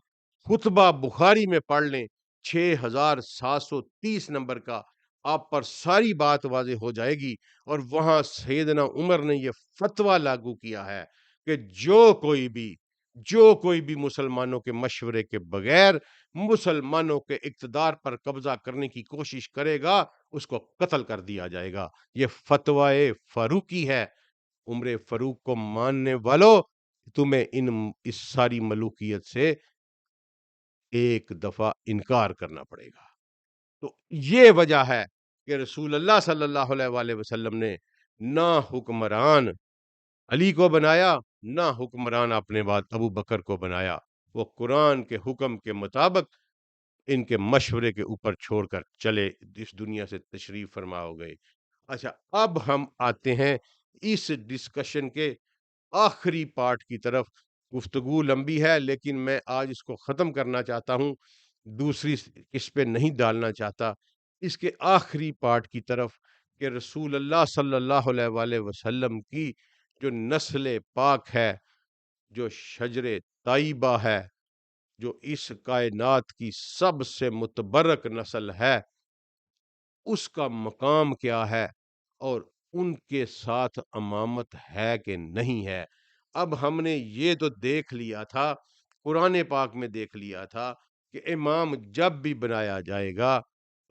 S1: خطبہ بخاری میں پڑھ لیں، 6730 نمبر کا، آپ پر ساری بات واضح ہو جائے گی۔ اور وہاں سیدنا عمر نے یہ فتویٰ لاگو کیا ہے کہ جو کوئی بھی مسلمانوں کے مشورے کے بغیر مسلمانوں کے اقتدار پر قبضہ کرنے کی کوشش کرے گا اس کو قتل کر دیا جائے گا۔ یہ فتویٰ فاروقی ہے۔ عمر فاروق کو ماننے والوں، تمہیں اس ساری ملوکیت سے ایک دفعہ انکار کرنا پڑے گا۔ تو یہ وجہ ہے کہ رسول اللہ صلی اللہ علیہ وآلہ وسلم نے نہ حکمران علی کو بنایا، نہ حکمران اپنے بعد ابو بکر کو بنایا۔ وہ قرآن کے حکم کے مطابق ان کے مشورے کے اوپر چھوڑ کر چلے، اس دنیا سے تشریف فرما ہو گئے۔ اچھا، اب ہم آتے ہیں اس ڈسکشن کے آخری پارٹ کی طرف۔ گفتگو لمبی ہے لیکن میں آج اس کو ختم کرنا چاہتا ہوں، دوسری اس پہ نہیں ڈالنا چاہتا، اس کے آخری پارٹ کی طرف، کہ رسول اللہ صلی اللہ علیہ وآلہ وسلم کی جو نسل پاک ہے، جو شجر طیبہ ہے، جو اس کائنات کی سب سے متبرک نسل ہے، اس کا مقام کیا ہے اور ان کے ساتھ امامت ہے کہ نہیں ہے۔ اب ہم نے یہ تو دیکھ لیا تھا، قرآن پاک میں دیکھ لیا تھا کہ امام جب بھی بنایا جائے گا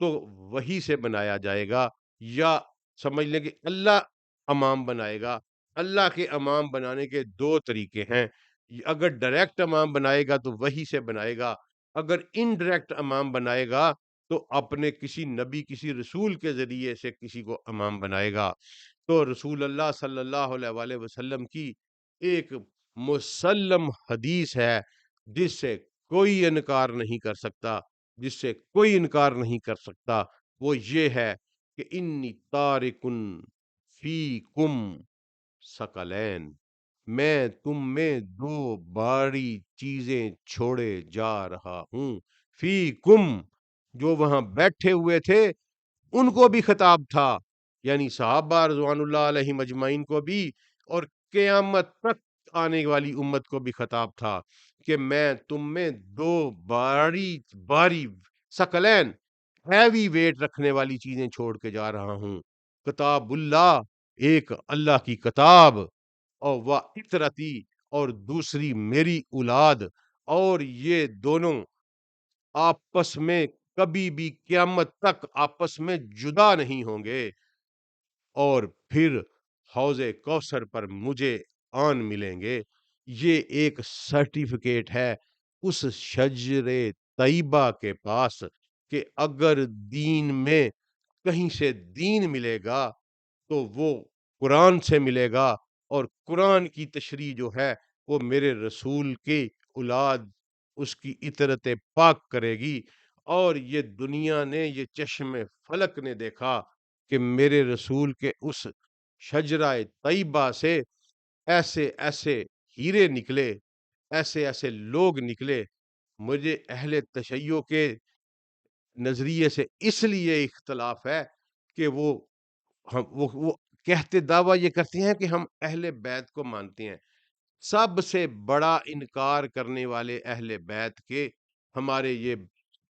S1: تو وہی سے بنایا جائے گا، یا سمجھ لیں کہ اللہ امام بنائے گا۔ اللہ کے امام بنانے کے دو طریقے ہیں، اگر ڈائریکٹ امام بنائے گا تو وہی سے بنائے گا، اگر انڈائریکٹ امام بنائے گا تو اپنے کسی نبی کسی رسول کے ذریعے سے کسی کو امام بنائے گا۔ تو رسول اللہ صلی اللہ علیہ وآلہ وسلم کی ایک مسلم حدیث ہے جس سے کوئی انکار نہیں کر سکتا، جس سے کوئی انکار نہیں کر سکتا، وہ یہ ہے کہ انی تارکن فیکم ثقلین، میں تم میں دو باری چیزیں چھوڑے جا رہا ہوں۔ فیکم، جو وہاں بیٹھے ہوئے تھے ان کو بھی خطاب تھا، یعنی صحابہ رضوان اللہ علیہ مجمعین کو بھی، اور قیامت تک آنے والی امت کو بھی خطاب تھا کہ میں تم میں دو باری ثقلین، ہیوی ویٹ رکھنے والی چیزیں چھوڑ کے جا رہا ہوں۔ کتاب اللہ، ایک اللہ کی کتاب، اور وہ اطرتی، اور دوسری میری اولاد، اور یہ دونوں آپس میں کبھی بھی قیامت تک آپس میں جدا نہیں ہوں گے، اور پھر حوض کوثر پر مجھے آن ملیں گے۔ یہ ایک سرٹیفکیٹ ہے اس شجر طیبہ کے پاس کہ اگر دین میں کہیں سے دین ملے گا تو وہ قرآن سے ملے گا، اور قرآن کی تشریح جو ہے وہ میرے رسول کی اولاد اس کی اطرت پاک کرے گی۔ اور یہ دنیا نے، یہ چشم فلک نے دیکھا کہ میرے رسول کے اس شجرہ طیبہ سے ایسے ایسے ہیرے نکلے، ایسے ایسے لوگ نکلے۔ مجھے اہل تشیع کے نظریے سے اس لیے اختلاف ہے کہ وہ کہتے دعویٰ یہ کرتے ہیں کہ ہم اہل بیت کو مانتے ہیں۔ سب سے بڑا انکار کرنے والے اہل بیت کے ہمارے یہ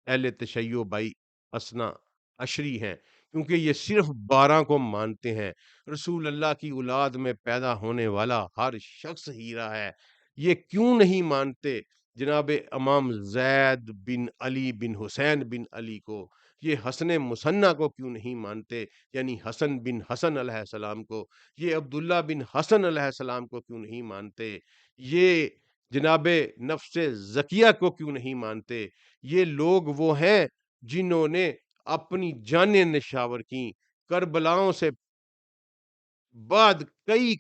S1: اہل تشیع بھائی اسنا عشری ہیں، کیونکہ یہ صرف 12 کو مانتے ہیں۔ رسول اللہ کی اولاد میں پیدا ہونے والا ہر شخص ہیرا ہے۔ یہ کیوں نہیں مانتے جناب امام زید بن علی بن حسین بن علی کو؟ یہ حسن مثنیٰ کو کیوں نہیں مانتے، یعنی حسن بن حسن علیہ السلام کو؟ یہ عبداللہ بن حسن علیہ السلام کو کیوں نہیں مانتے؟ یہ جناب نفس زکیہ کو کیوں نہیں مانتے؟ یہ لوگ وہ ہیں جنہوں نے اپنی جانیں نشاور کی، کربلاؤں سے بعد کئی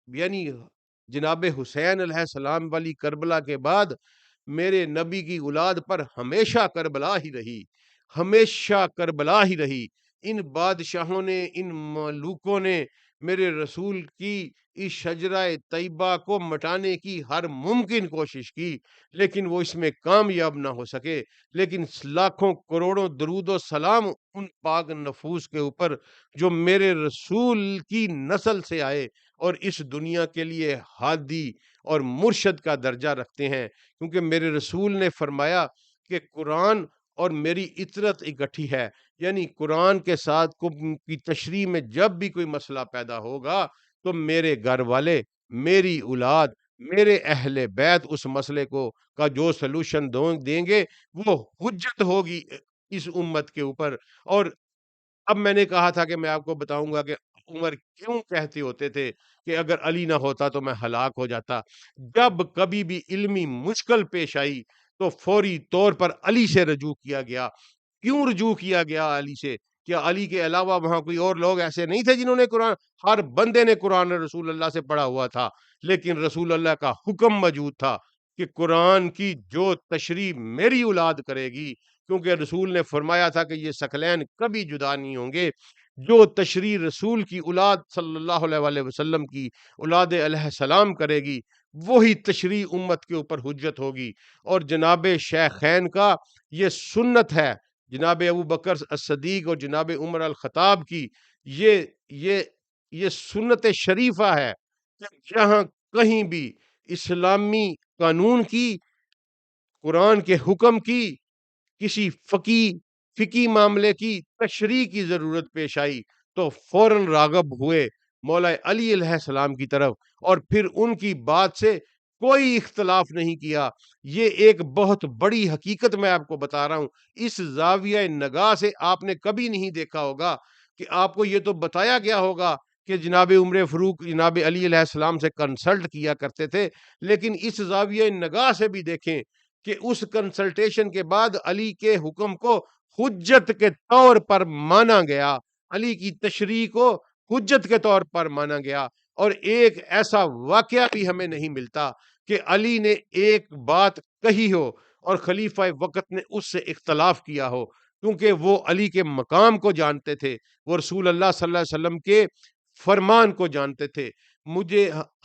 S1: یعنی جناب حسین علیہ السلام والی کربلا کے بعد میرے نبی کی اولاد پر ہمیشہ کربلا ہی رہی، ہمیشہ کربلا ہی رہی۔ ان بادشاہوں نے، ان ملوکوں نے میرے رسول کی اس شجرہ طیبہ کو مٹانے کی ہر ممکن کوشش کی، لیکن وہ اس میں کامیاب نہ ہو سکے۔ لیکن لاکھوں کروڑوں درود و سلام ان پاک نفوس کے اوپر جو میرے رسول کی نسل سے آئے اور اس دنیا کے لیے ہادی اور مرشد کا درجہ رکھتے ہیں، کیونکہ میرے رسول نے فرمایا کہ قرآن اور میری اطرت اکٹھی ہے، یعنی قرآن کے ساتھ کی تشریح میں جب بھی کوئی مسئلہ پیدا ہوگا تو میرے گھر والے، میری اولاد، میرے اہل بیت اس مسئلے کو کا جو سلوشن دیں گے وہ حجت ہوگی اس امت کے اوپر۔ اور اب میں نے کہا تھا کہ میں آپ کو بتاؤں گا کہ عمر کیوں کہتے ہوتے تھے کہ اگر علی نہ ہوتا تو میں ہلاک ہو جاتا۔ جب کبھی بھی علمی مشکل پیش آئی تو فوری طور پر علی سے رجوع کیا گیا۔ کیوں رجوع کیا گیا علی سے؟ کیا علی کے علاوہ وہاں کوئی اور لوگ ایسے نہیں تھے جنہوں نے قرآن؟ ہر بندے نے قرآن رسول اللہ سے پڑھا ہوا تھا، لیکن رسول اللہ کا حکم موجود تھا کہ قرآن کی جو تشریح میری اولاد کرے گی، کیونکہ رسول نے فرمایا تھا کہ یہ ثقلین کبھی جدا نہیں ہوں گے، جو تشریح رسول کی اولاد صلی اللہ علیہ وسلم کی اولاد علیہ السلام کرے گی وہی تشریح امت کے اوپر حجت ہوگی۔ اور جناب شیخین کا یہ سنت ہے، جناب ابو بکر الصدیق اور جناب عمر الخطاب کی یہ یہ یہ سنت شریفہ ہے کہ جہاں کہیں بھی اسلامی قانون کی، قرآن کے حکم کی، کسی فقی معاملے کی تشریح کی ضرورت پیش آئی تو فوراً راغب ہوئے مولا علی علیہ السلام کی طرف، اور پھر ان کی بات سے کوئی اختلاف نہیں کیا۔ یہ ایک بہت بڑی حقیقت میں آپ کو بتا رہا ہوں۔ اس زاویہ نگاہ سے آپ نے کبھی نہیں دیکھا ہوگا کہ آپ کو یہ تو بتایا گیا ہوگا کہ جناب عمر فاروق جناب علی علیہ السلام سے کنسلٹ کیا کرتے تھے، لیکن اس زاویہ نگاہ سے بھی دیکھیں کہ اس کنسلٹیشن کے بعد علی کے حکم کو حجت کے طور پر مانا گیا، علی کی تشریح کو حجت کے طور پر مانا گیا۔ اور ایک ایسا واقعہ بھی ہمیں نہیں ملتا کہ علی نے ایک بات کہی ہو اور خلیفہ وقت نے اس سے اختلاف کیا ہو، کیونکہ وہ علی کے مقام کو جانتے تھے، وہ رسول اللہ صلی اللہ علیہ وسلم کے فرمان کو جانتے تھے۔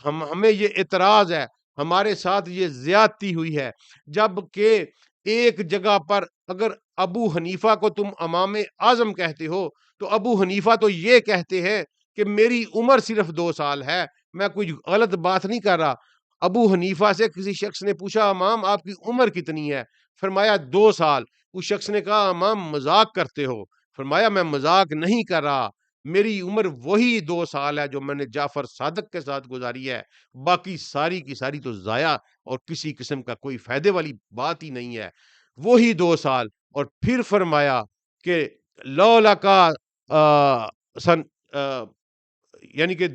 S1: ہمیں یہ اعتراض ہے، ہمارے ساتھ یہ زیادتی ہوئی ہے، جب کہ ایک جگہ پر اگر ابو حنیفہ کو تم امام اعظم کہتے ہو تو ابو حنیفہ تو یہ کہتے ہیں کہ میری عمر صرف 2 سال ہے، میں کوئی غلط بات نہیں کر رہا۔ ابو حنیفہ سے کسی شخص نے پوچھا امام آپ کی عمر کتنی ہے؟ فرمایا 2 سال۔ اس شخص نے کہا امام مذاق کرتے ہو؟ فرمایا میں مذاق نہیں کر رہا، میری عمر وہی 2 سال ہے جو میں نے جعفر صادق کے ساتھ گزاری ہے، باقی ساری کی ساری تو ضائع اور کسی قسم کا کوئی فائدے والی بات ہی نہیں ہے، وہی 2 سال۔ اور پھر فرمایا کہ لولا کا سن یعنی کہ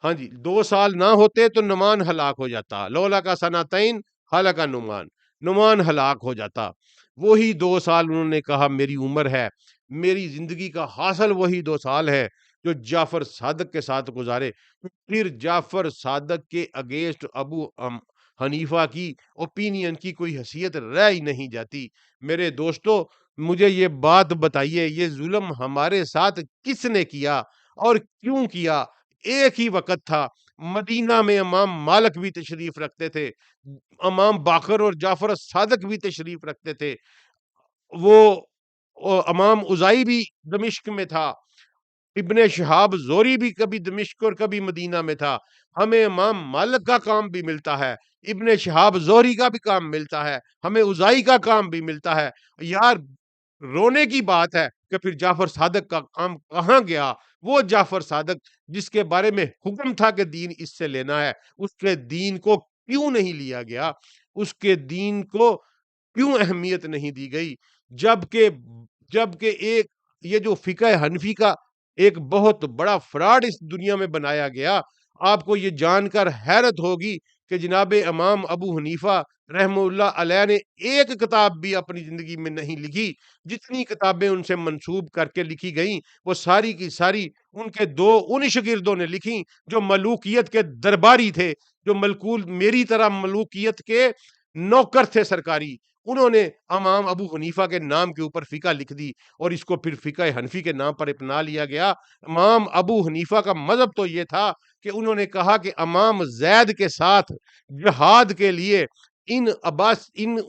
S1: ہاں جی 2 سال نہ ہوتے تو نعمان ہلاک ہو جاتا، لولا کا سنتین ہلاک نعمان، نعمان ہلاک ہو جاتا۔ وہی 2 سال انہوں نے کہا میری عمر ہے، میری زندگی کا حاصل وہی 2 سال ہے جو جعفر صادق کے ساتھ گزارے۔ پھر جعفر صادق کے اگینسٹ ابو حنیفہ کی اوپینین کی کوئی حیثیت رہ ہی نہیں جاتی۔ میرے دوستو مجھے یہ بات بتائیے، یہ ظلم ہمارے ساتھ کس نے کیا اور کیوں کیا؟ ایک ہی وقت تھا، مدینہ میں امام مالک بھی تشریف رکھتے تھے، امام باقر اور جعفر صادق بھی تشریف رکھتے تھے، وہ امام اوزائی بھی دمشق میں تھا، ابن شہاب زوری بھی کبھی دمشق اور کبھی مدینہ میں تھا۔ ہمیں امام مالک کا کام بھی ملتا ہے، ابن شہاب زوری کا بھی کام ملتا ہے، ہمیں اوزائی کا کام بھی ملتا ہے۔ یار رونے کی بات ہے کہ پھر جعفر صادق کا کام کہاں گیا؟ وہ جعفر صادق جس کے بارے میں حکم تھا کہ دین اس سے لینا ہے، اس کے دین کو کیوں نہیں لیا گیا؟ اس کے دین کو کیوں اہمیت نہیں دی گئی؟ جبکہ ایک یہ جو فقہ حنفی کا ایک بہت بڑا فراڈ اس دنیا میں بنایا گیا، آپ کو یہ جان کر حیرت ہوگی کہ جناب امام ابو حنیفہ رحمہ اللہ علیہ نے ایک کتاب بھی اپنی زندگی میں نہیں لکھی، جتنی کتابیں ان سے منسوب کر کے لکھی گئیں وہ ساری کی ساری ان کے ان شاگردوں نے لکھی جو ملوکیت کے درباری تھے، جو ملکول میری طرح ملوکیت کے نوکر تھے سرکاری. انہوں نے امام ابو حنیفہ کے نام کے اوپر فقہ لکھ دی اور اس کو پھر فقہ حنفی کے نام پر اپنا لیا گیا. امام ابو حنیفہ کا مذہب تو یہ تھا کہ انہوں نے کہا کہ امام زید کے ساتھ جہاد کے لیے ان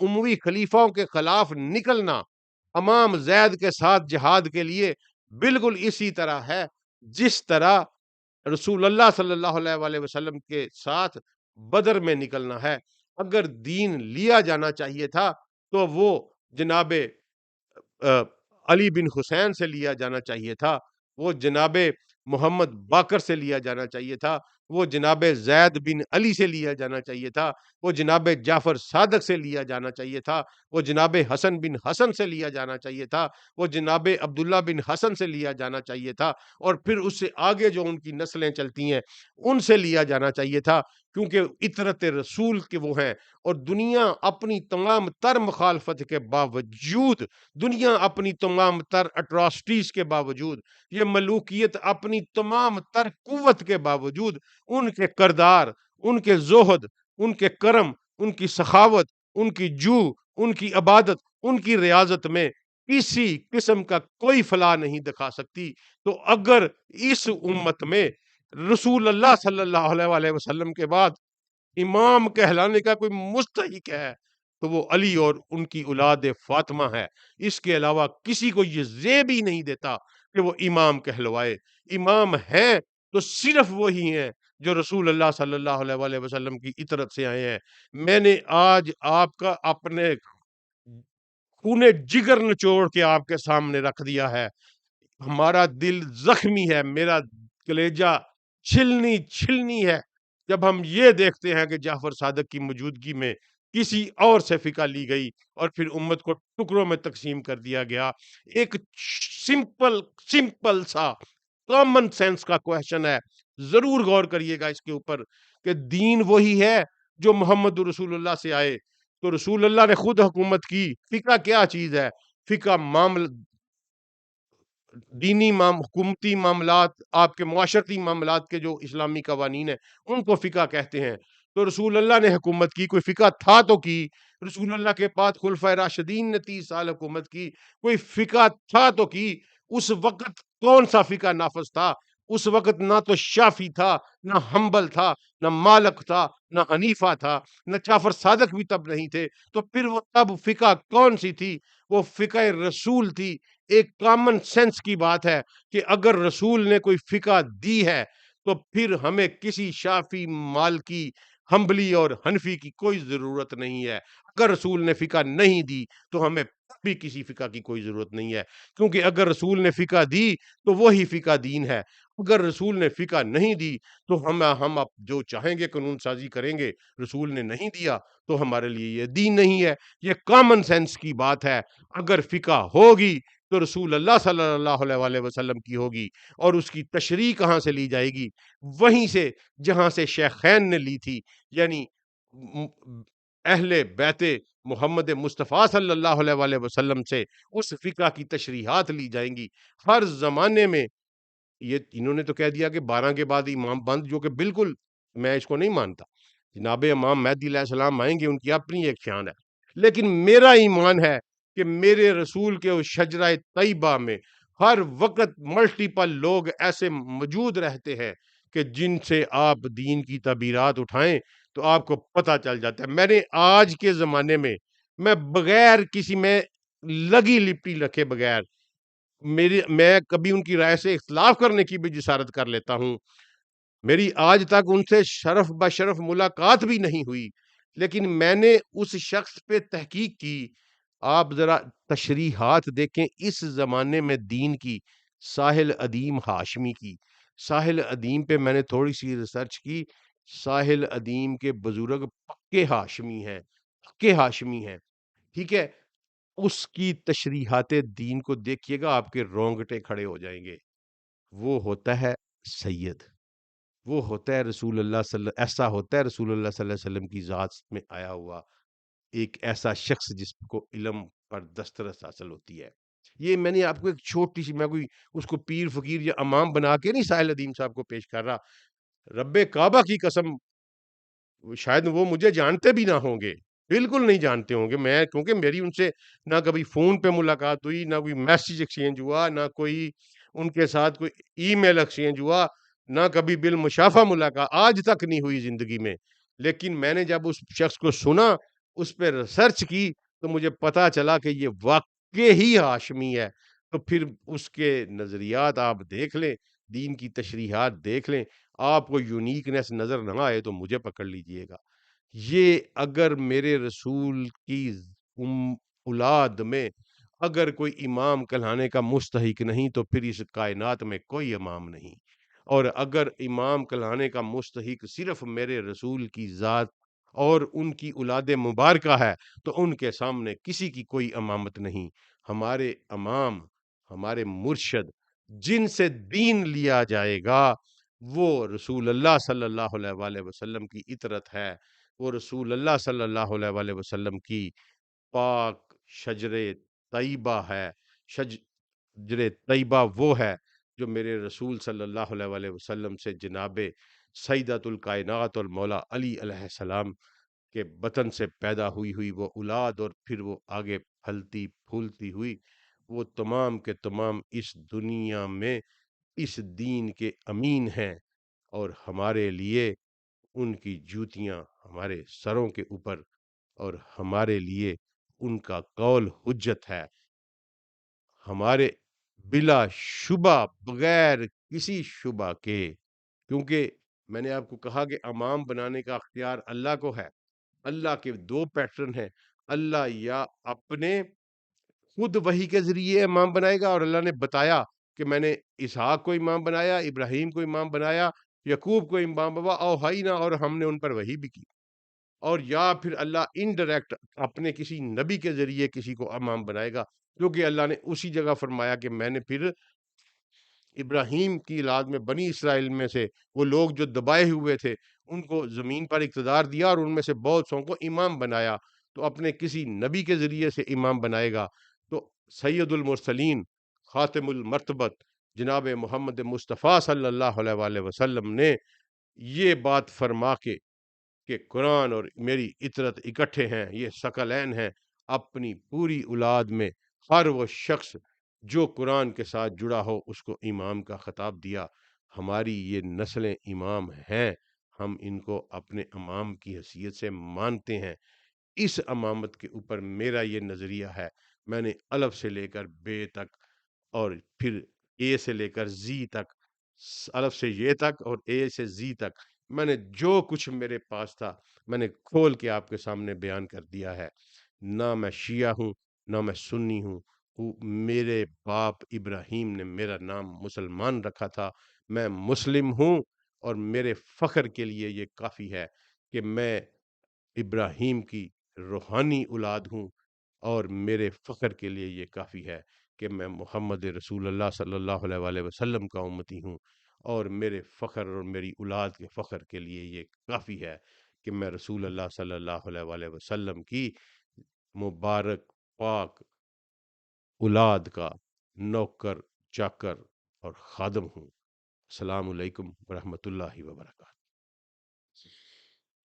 S1: اموی خلیفاؤں کے خلاف نکلنا امام زید کے ساتھ جہاد کے لیے بالکل اسی طرح ہے جس طرح رسول اللہ صلی اللہ علیہ وسلم کے ساتھ بدر میں نکلنا ہے. اگر دین لیا جانا چاہیے تھا تو وہ جناب علی بن حسین سے لیا جانا چاہیے تھا، وہ جناب محمد باقر سے لیا جانا چاہیے تھا، وہ جناب زید بن علی سے لیا جانا چاہیے تھا، وہ جناب جعفر صادق سے لیا جانا چاہیے تھا، وہ جناب حسن بن حسن سے لیا جانا چاہیے تھا، وہ جناب عبداللہ بن حسن سے لیا جانا چاہیے تھا، اور پھر اس سے آگے جو ان کی نسلیں چلتی ہیں ان سے لیا جانا چاہیے تھا، کیونکہ اطرت رسول کے وہ ہیں. اور دنیا اپنی تمام تر مخالفت کے باوجود، دنیا اپنی تمام تر اٹراسٹیز کے باوجود، یہ ملوکیت اپنی تمام تر قوت کے باوجود ان کے کردار، ان کے زہد، ان کے کرم، ان کی سخاوت، ان کی ان کی عبادت، ان کی ریاضت میں کسی قسم کا کوئی فلاح نہیں دکھا سکتی. تو اگر اس امت میں رسول اللہ صلی اللہ علیہ وسلم کے بعد امام کہلانے کا کوئی مستحق ہے تو وہ علی اور ان کی اولاد فاطمہ ہے. اس کے علاوہ کسی کو یہ زیب ہی نہیں دیتا کہ وہ امام کہلوائے. امام ہیں تو صرف وہی ہیں جو رسول اللہ صلی اللہ علیہ وسلم کی اطرت سے آئے ہیں. میں نے آج آپ کا اپنے خونے جگر نچوڑ کے آپ کے سامنے رکھ دیا ہے. ہمارا دل زخمی ہے، میرا کلیجہ چھلنی ہے جب ہم یہ دیکھتے ہیں کہ جعفر صادق کی موجودگی میں کسی اور سے فقہ لی گئی اور پھر امت کو ٹکڑوں میں تقسیم کر دیا گیا. ایک سمپل سا کامن سینس کا کوشچن ہے، ضرور غور کریے گا اس کے اوپر کہ دین وہی ہے جو محمد رسول اللہ سے آئے. تو رسول اللہ نے خود حکومت کی. فقہ کیا چیز ہے؟ فقہ دینی حکومتی معاملات، آپ کے معاشرتی معاملات کے جو اسلامی قوانین ہیں ان کو فقہ کہتے ہیں. تو رسول اللہ نے حکومت کی، کوئی فقہ تھا تو کی. رسول اللہ کے بعد خلفائے راشدین نے 30 سال حکومت کی، کوئی فقہ تھا تو کی. اس وقت کون سا فقہ نافذ تھا؟ اس وقت نہ تو شافی تھا، نہ حنبل تھا، نہ مالک تھا، نہ حنیفہ تھا، نہ جعفر صادق بھی تب نہیں تھے. تو پھر وہ تب فقہ کون سی تھی؟ وہ فقہ رسول تھی. ایک کامن سینس کی بات ہے کہ اگر رسول نے کوئی فقہ دی ہے تو پھر ہمیں کسی شافی، مالکی، حنبلی اور حنفی کی کوئی ضرورت نہیں ہے. اگر رسول نے فقہ نہیں دی تو ہمیں بھی کسی فقہ کی کوئی ضرورت نہیں ہے، کیونکہ اگر رسول نے فقہ دی تو وہی فقہ دین ہے. اگر رسول نے فقہ نہیں دی تو ہم اب جو چاہیں گے قانون سازی کریں گے. رسول نے نہیں دیا تو ہمارے لیے یہ دین نہیں ہے. یہ کامن سینس کی بات ہے. اگر فقہ ہوگی تو رسول اللہ صلی اللہ علیہ وسلم کی ہوگی، اور اس کی تشریح کہاں سے لی جائے گی؟ وہیں سے جہاں سے شیخین نے لی تھی، یعنی اہل بیت محمد مصطفیٰ صلی اللہ علیہ وسلم سے اس فقہ کی تشریحات لی جائیں گی. ہر زمانے میں یہ انہوں نے تو کہہ دیا کہ 12 کے بعد امام بند، جو کہ بالکل میں اس کو نہیں مانتا. جناب امام مہدی علیہ السلام آئیں گے، ان کی اپنی ایک شان ہے، لیکن میرا ایمان ہے کہ میرے رسول کے اس شجرہ طیبہ میں ہر وقت ملٹیپل لوگ ایسے موجود رہتے ہیں کہ جن سے آپ دین کی تعبیرات اٹھائیں تو آپ کو پتہ چل جاتا ہے. میں نے آج کے زمانے میں بغیر کسی میں لگی لپٹی رکھے بغیر میں کبھی ان کی رائے سے اختلاف کرنے کی بھی جسارت کر لیتا ہوں. میری آج تک ان سے شرف بشرف ملاقات بھی نہیں ہوئی، لیکن میں نے اس شخص پہ تحقیق کی. آپ ذرا تشریحات دیکھیں اس زمانے میں دین کی. ساحل ادیم ہاشمی کی، ساحل ادیم پہ میں نے تھوڑی سی ریسرچ کی. ساحل ادیم کے بزرگ پکے ہاشمی ہیں، پکے ہاشمی ہیں، ٹھیک ہے. اس کی تشریحات دین کو دیکھیے گا، آپ کے رونگٹے کھڑے ہو جائیں گے. وہ ہوتا ہے سید. وہ ہوتا ہے رسول اللہ ایسا ہوتا ہے رسول اللہ صلی اللہ علیہ وسلم کی ذات میں آیا ہوا ایک ایسا شخص جس کو علم پر دسترس حاصل ہوتی ہے۔ یہ میں نے آپ کو ایک چھوٹی سی، میں کوئی اس کو پیر فقیر یا امام بنا کے نہیں ساحل ندیم صاحب کو پیش کر رہا، رب کعبہ کی قسم شاید وہ مجھے جانتے بھی نہ ہوں گے، بالکل نہیں جانتے ہوں گے، میں کیونکہ میری ان سے نہ کبھی فون پہ ملاقات ہوئی، نہ کوئی میسج ایکسچینج ہوا، نہ کوئی ان کے ساتھ کوئی ای میل ایکسچینج ہوا، نہ کبھی بالمشافہ ملاقات آج تک نہیں ہوئی زندگی میں۔ لیکن میں نے جب اس شخص کو سنا، اس پہ ریسرچ کی، تو مجھے پتا چلا کہ یہ واقع ہی ہاشمی ہے۔ تو پھر اس کے نظریات آپ دیکھ لیں، دین کی تشریحات دیکھ لیں، آپ کو یونیکنیس نظر نہ آئے تو مجھے پکڑ لیجئے گا۔ یہ اگر میرے رسول کی اولاد میں اگر کوئی امام کہلانے کا مستحق نہیں تو پھر اس کائنات میں کوئی امام نہیں، اور اگر امام کہلانے کا مستحق صرف میرے رسول کی ذات اور ان کی اولاد مبارکہ ہے تو ان کے سامنے کسی کی کوئی امامت نہیں۔ ہمارے امام، ہمارے مرشد، جن سے دین لیا جائے گا، وہ رسول اللہ صلی اللہ علیہ وآلہ وسلم کی اطرت ہے، وہ رسول اللہ صلی اللہ علیہ وآلہ وسلم کی پاک شجر طیبہ ہے۔ شجر طیبہ وہ ہے جو میرے رسول صلی اللہ علیہ وآلہ وسلم سے جناب سیدۃ الکائنات اور مولا علی علیہ السلام کے بطن سے پیدا ہوئی وہ اولاد، اور پھر وہ آگے پھلتی پھولتی ہوئی، وہ تمام کے تمام اس دنیا میں اس دین کے امین ہیں، اور ہمارے لیے ان کی جوتیاں ہمارے سروں کے اوپر، اور ہمارے لیے ان کا قول حجت ہے، ہمارے بلا شبہ، بغیر کسی شبہ کے، کیونکہ میں نے آپ کو کہا کہ امام بنانے کا اختیار اللہ کو ہے۔ اللہ کے دو پیٹرن ہیں، اللہ یا اپنے خود وحی کے ذریعے امام بنائے گا، اور اللہ نے بتایا کہ میں نے اسحاق کو امام بنایا، ابراہیم کو امام بنایا، یعقوب کو امام بابا اوحینا، اور ہم نے ان پر وحی بھی کی، اور یا پھر اللہ انڈائریکٹ اپنے کسی نبی کے ذریعے کسی کو امام بنائے گا، کیونکہ اللہ نے اسی جگہ فرمایا کہ میں نے پھر ابراہیم کی اولاد میں بنی اسرائیل میں سے وہ لوگ جو دبائے ہوئے تھے ان کو زمین پر اقتدار دیا، اور ان میں سے بہت سو کو امام بنایا، تو اپنے کسی نبی کے ذریعے سے امام بنائے گا۔ تو سید المرسلین، خاتم المرتبت، جناب محمد مصطفیٰ صلی اللہ علیہ وآلہ وسلم نے یہ بات فرما کے کہ قرآن اور میری اطرت اکٹھے ہیں، یہ ثقلین ہیں، اپنی پوری اولاد میں ہر وہ شخص جو قرآن کے ساتھ جڑا ہو اس کو امام کا خطاب دیا۔ ہماری یہ نسلیں امام ہیں، ہم ان کو اپنے امام کی حیثیت سے مانتے ہیں۔ اس امامت کے اوپر میرا یہ نظریہ ہے، میں نے الف سے لے کر بے تک، اور پھر اے سے لے کر زی تک، الف سے یہ تک اور اے سے زی تک، میں نے جو کچھ میرے پاس تھا میں نے کھول کے آپ کے سامنے بیان کر دیا ہے۔ نہ میں شیعہ ہوں، نہ میں سنی ہوں، میرے باپ ابراہیم نے میرا نام مسلمان رکھا تھا، میں مسلم ہوں، اور میرے فخر کے لیے یہ کافی ہے کہ میں ابراہیم کی روحانی اولاد ہوں، اور میرے فخر کے لیے یہ کافی ہے کہ میں محمد رسول اللہ صلی اللہ علیہ وآلہ وسلم کا امتی ہوں، اور میرے فخر اور میری اولاد کے فخر کے لیے یہ کافی ہے کہ میں رسول اللہ صلی اللہ علیہ وآلہ وسلم کی مبارک پاک اولاد کا نوکر، چاکر اور خادم ہوں۔ السلام علیکم ورحمۃ اللہ وبرکاتہ۔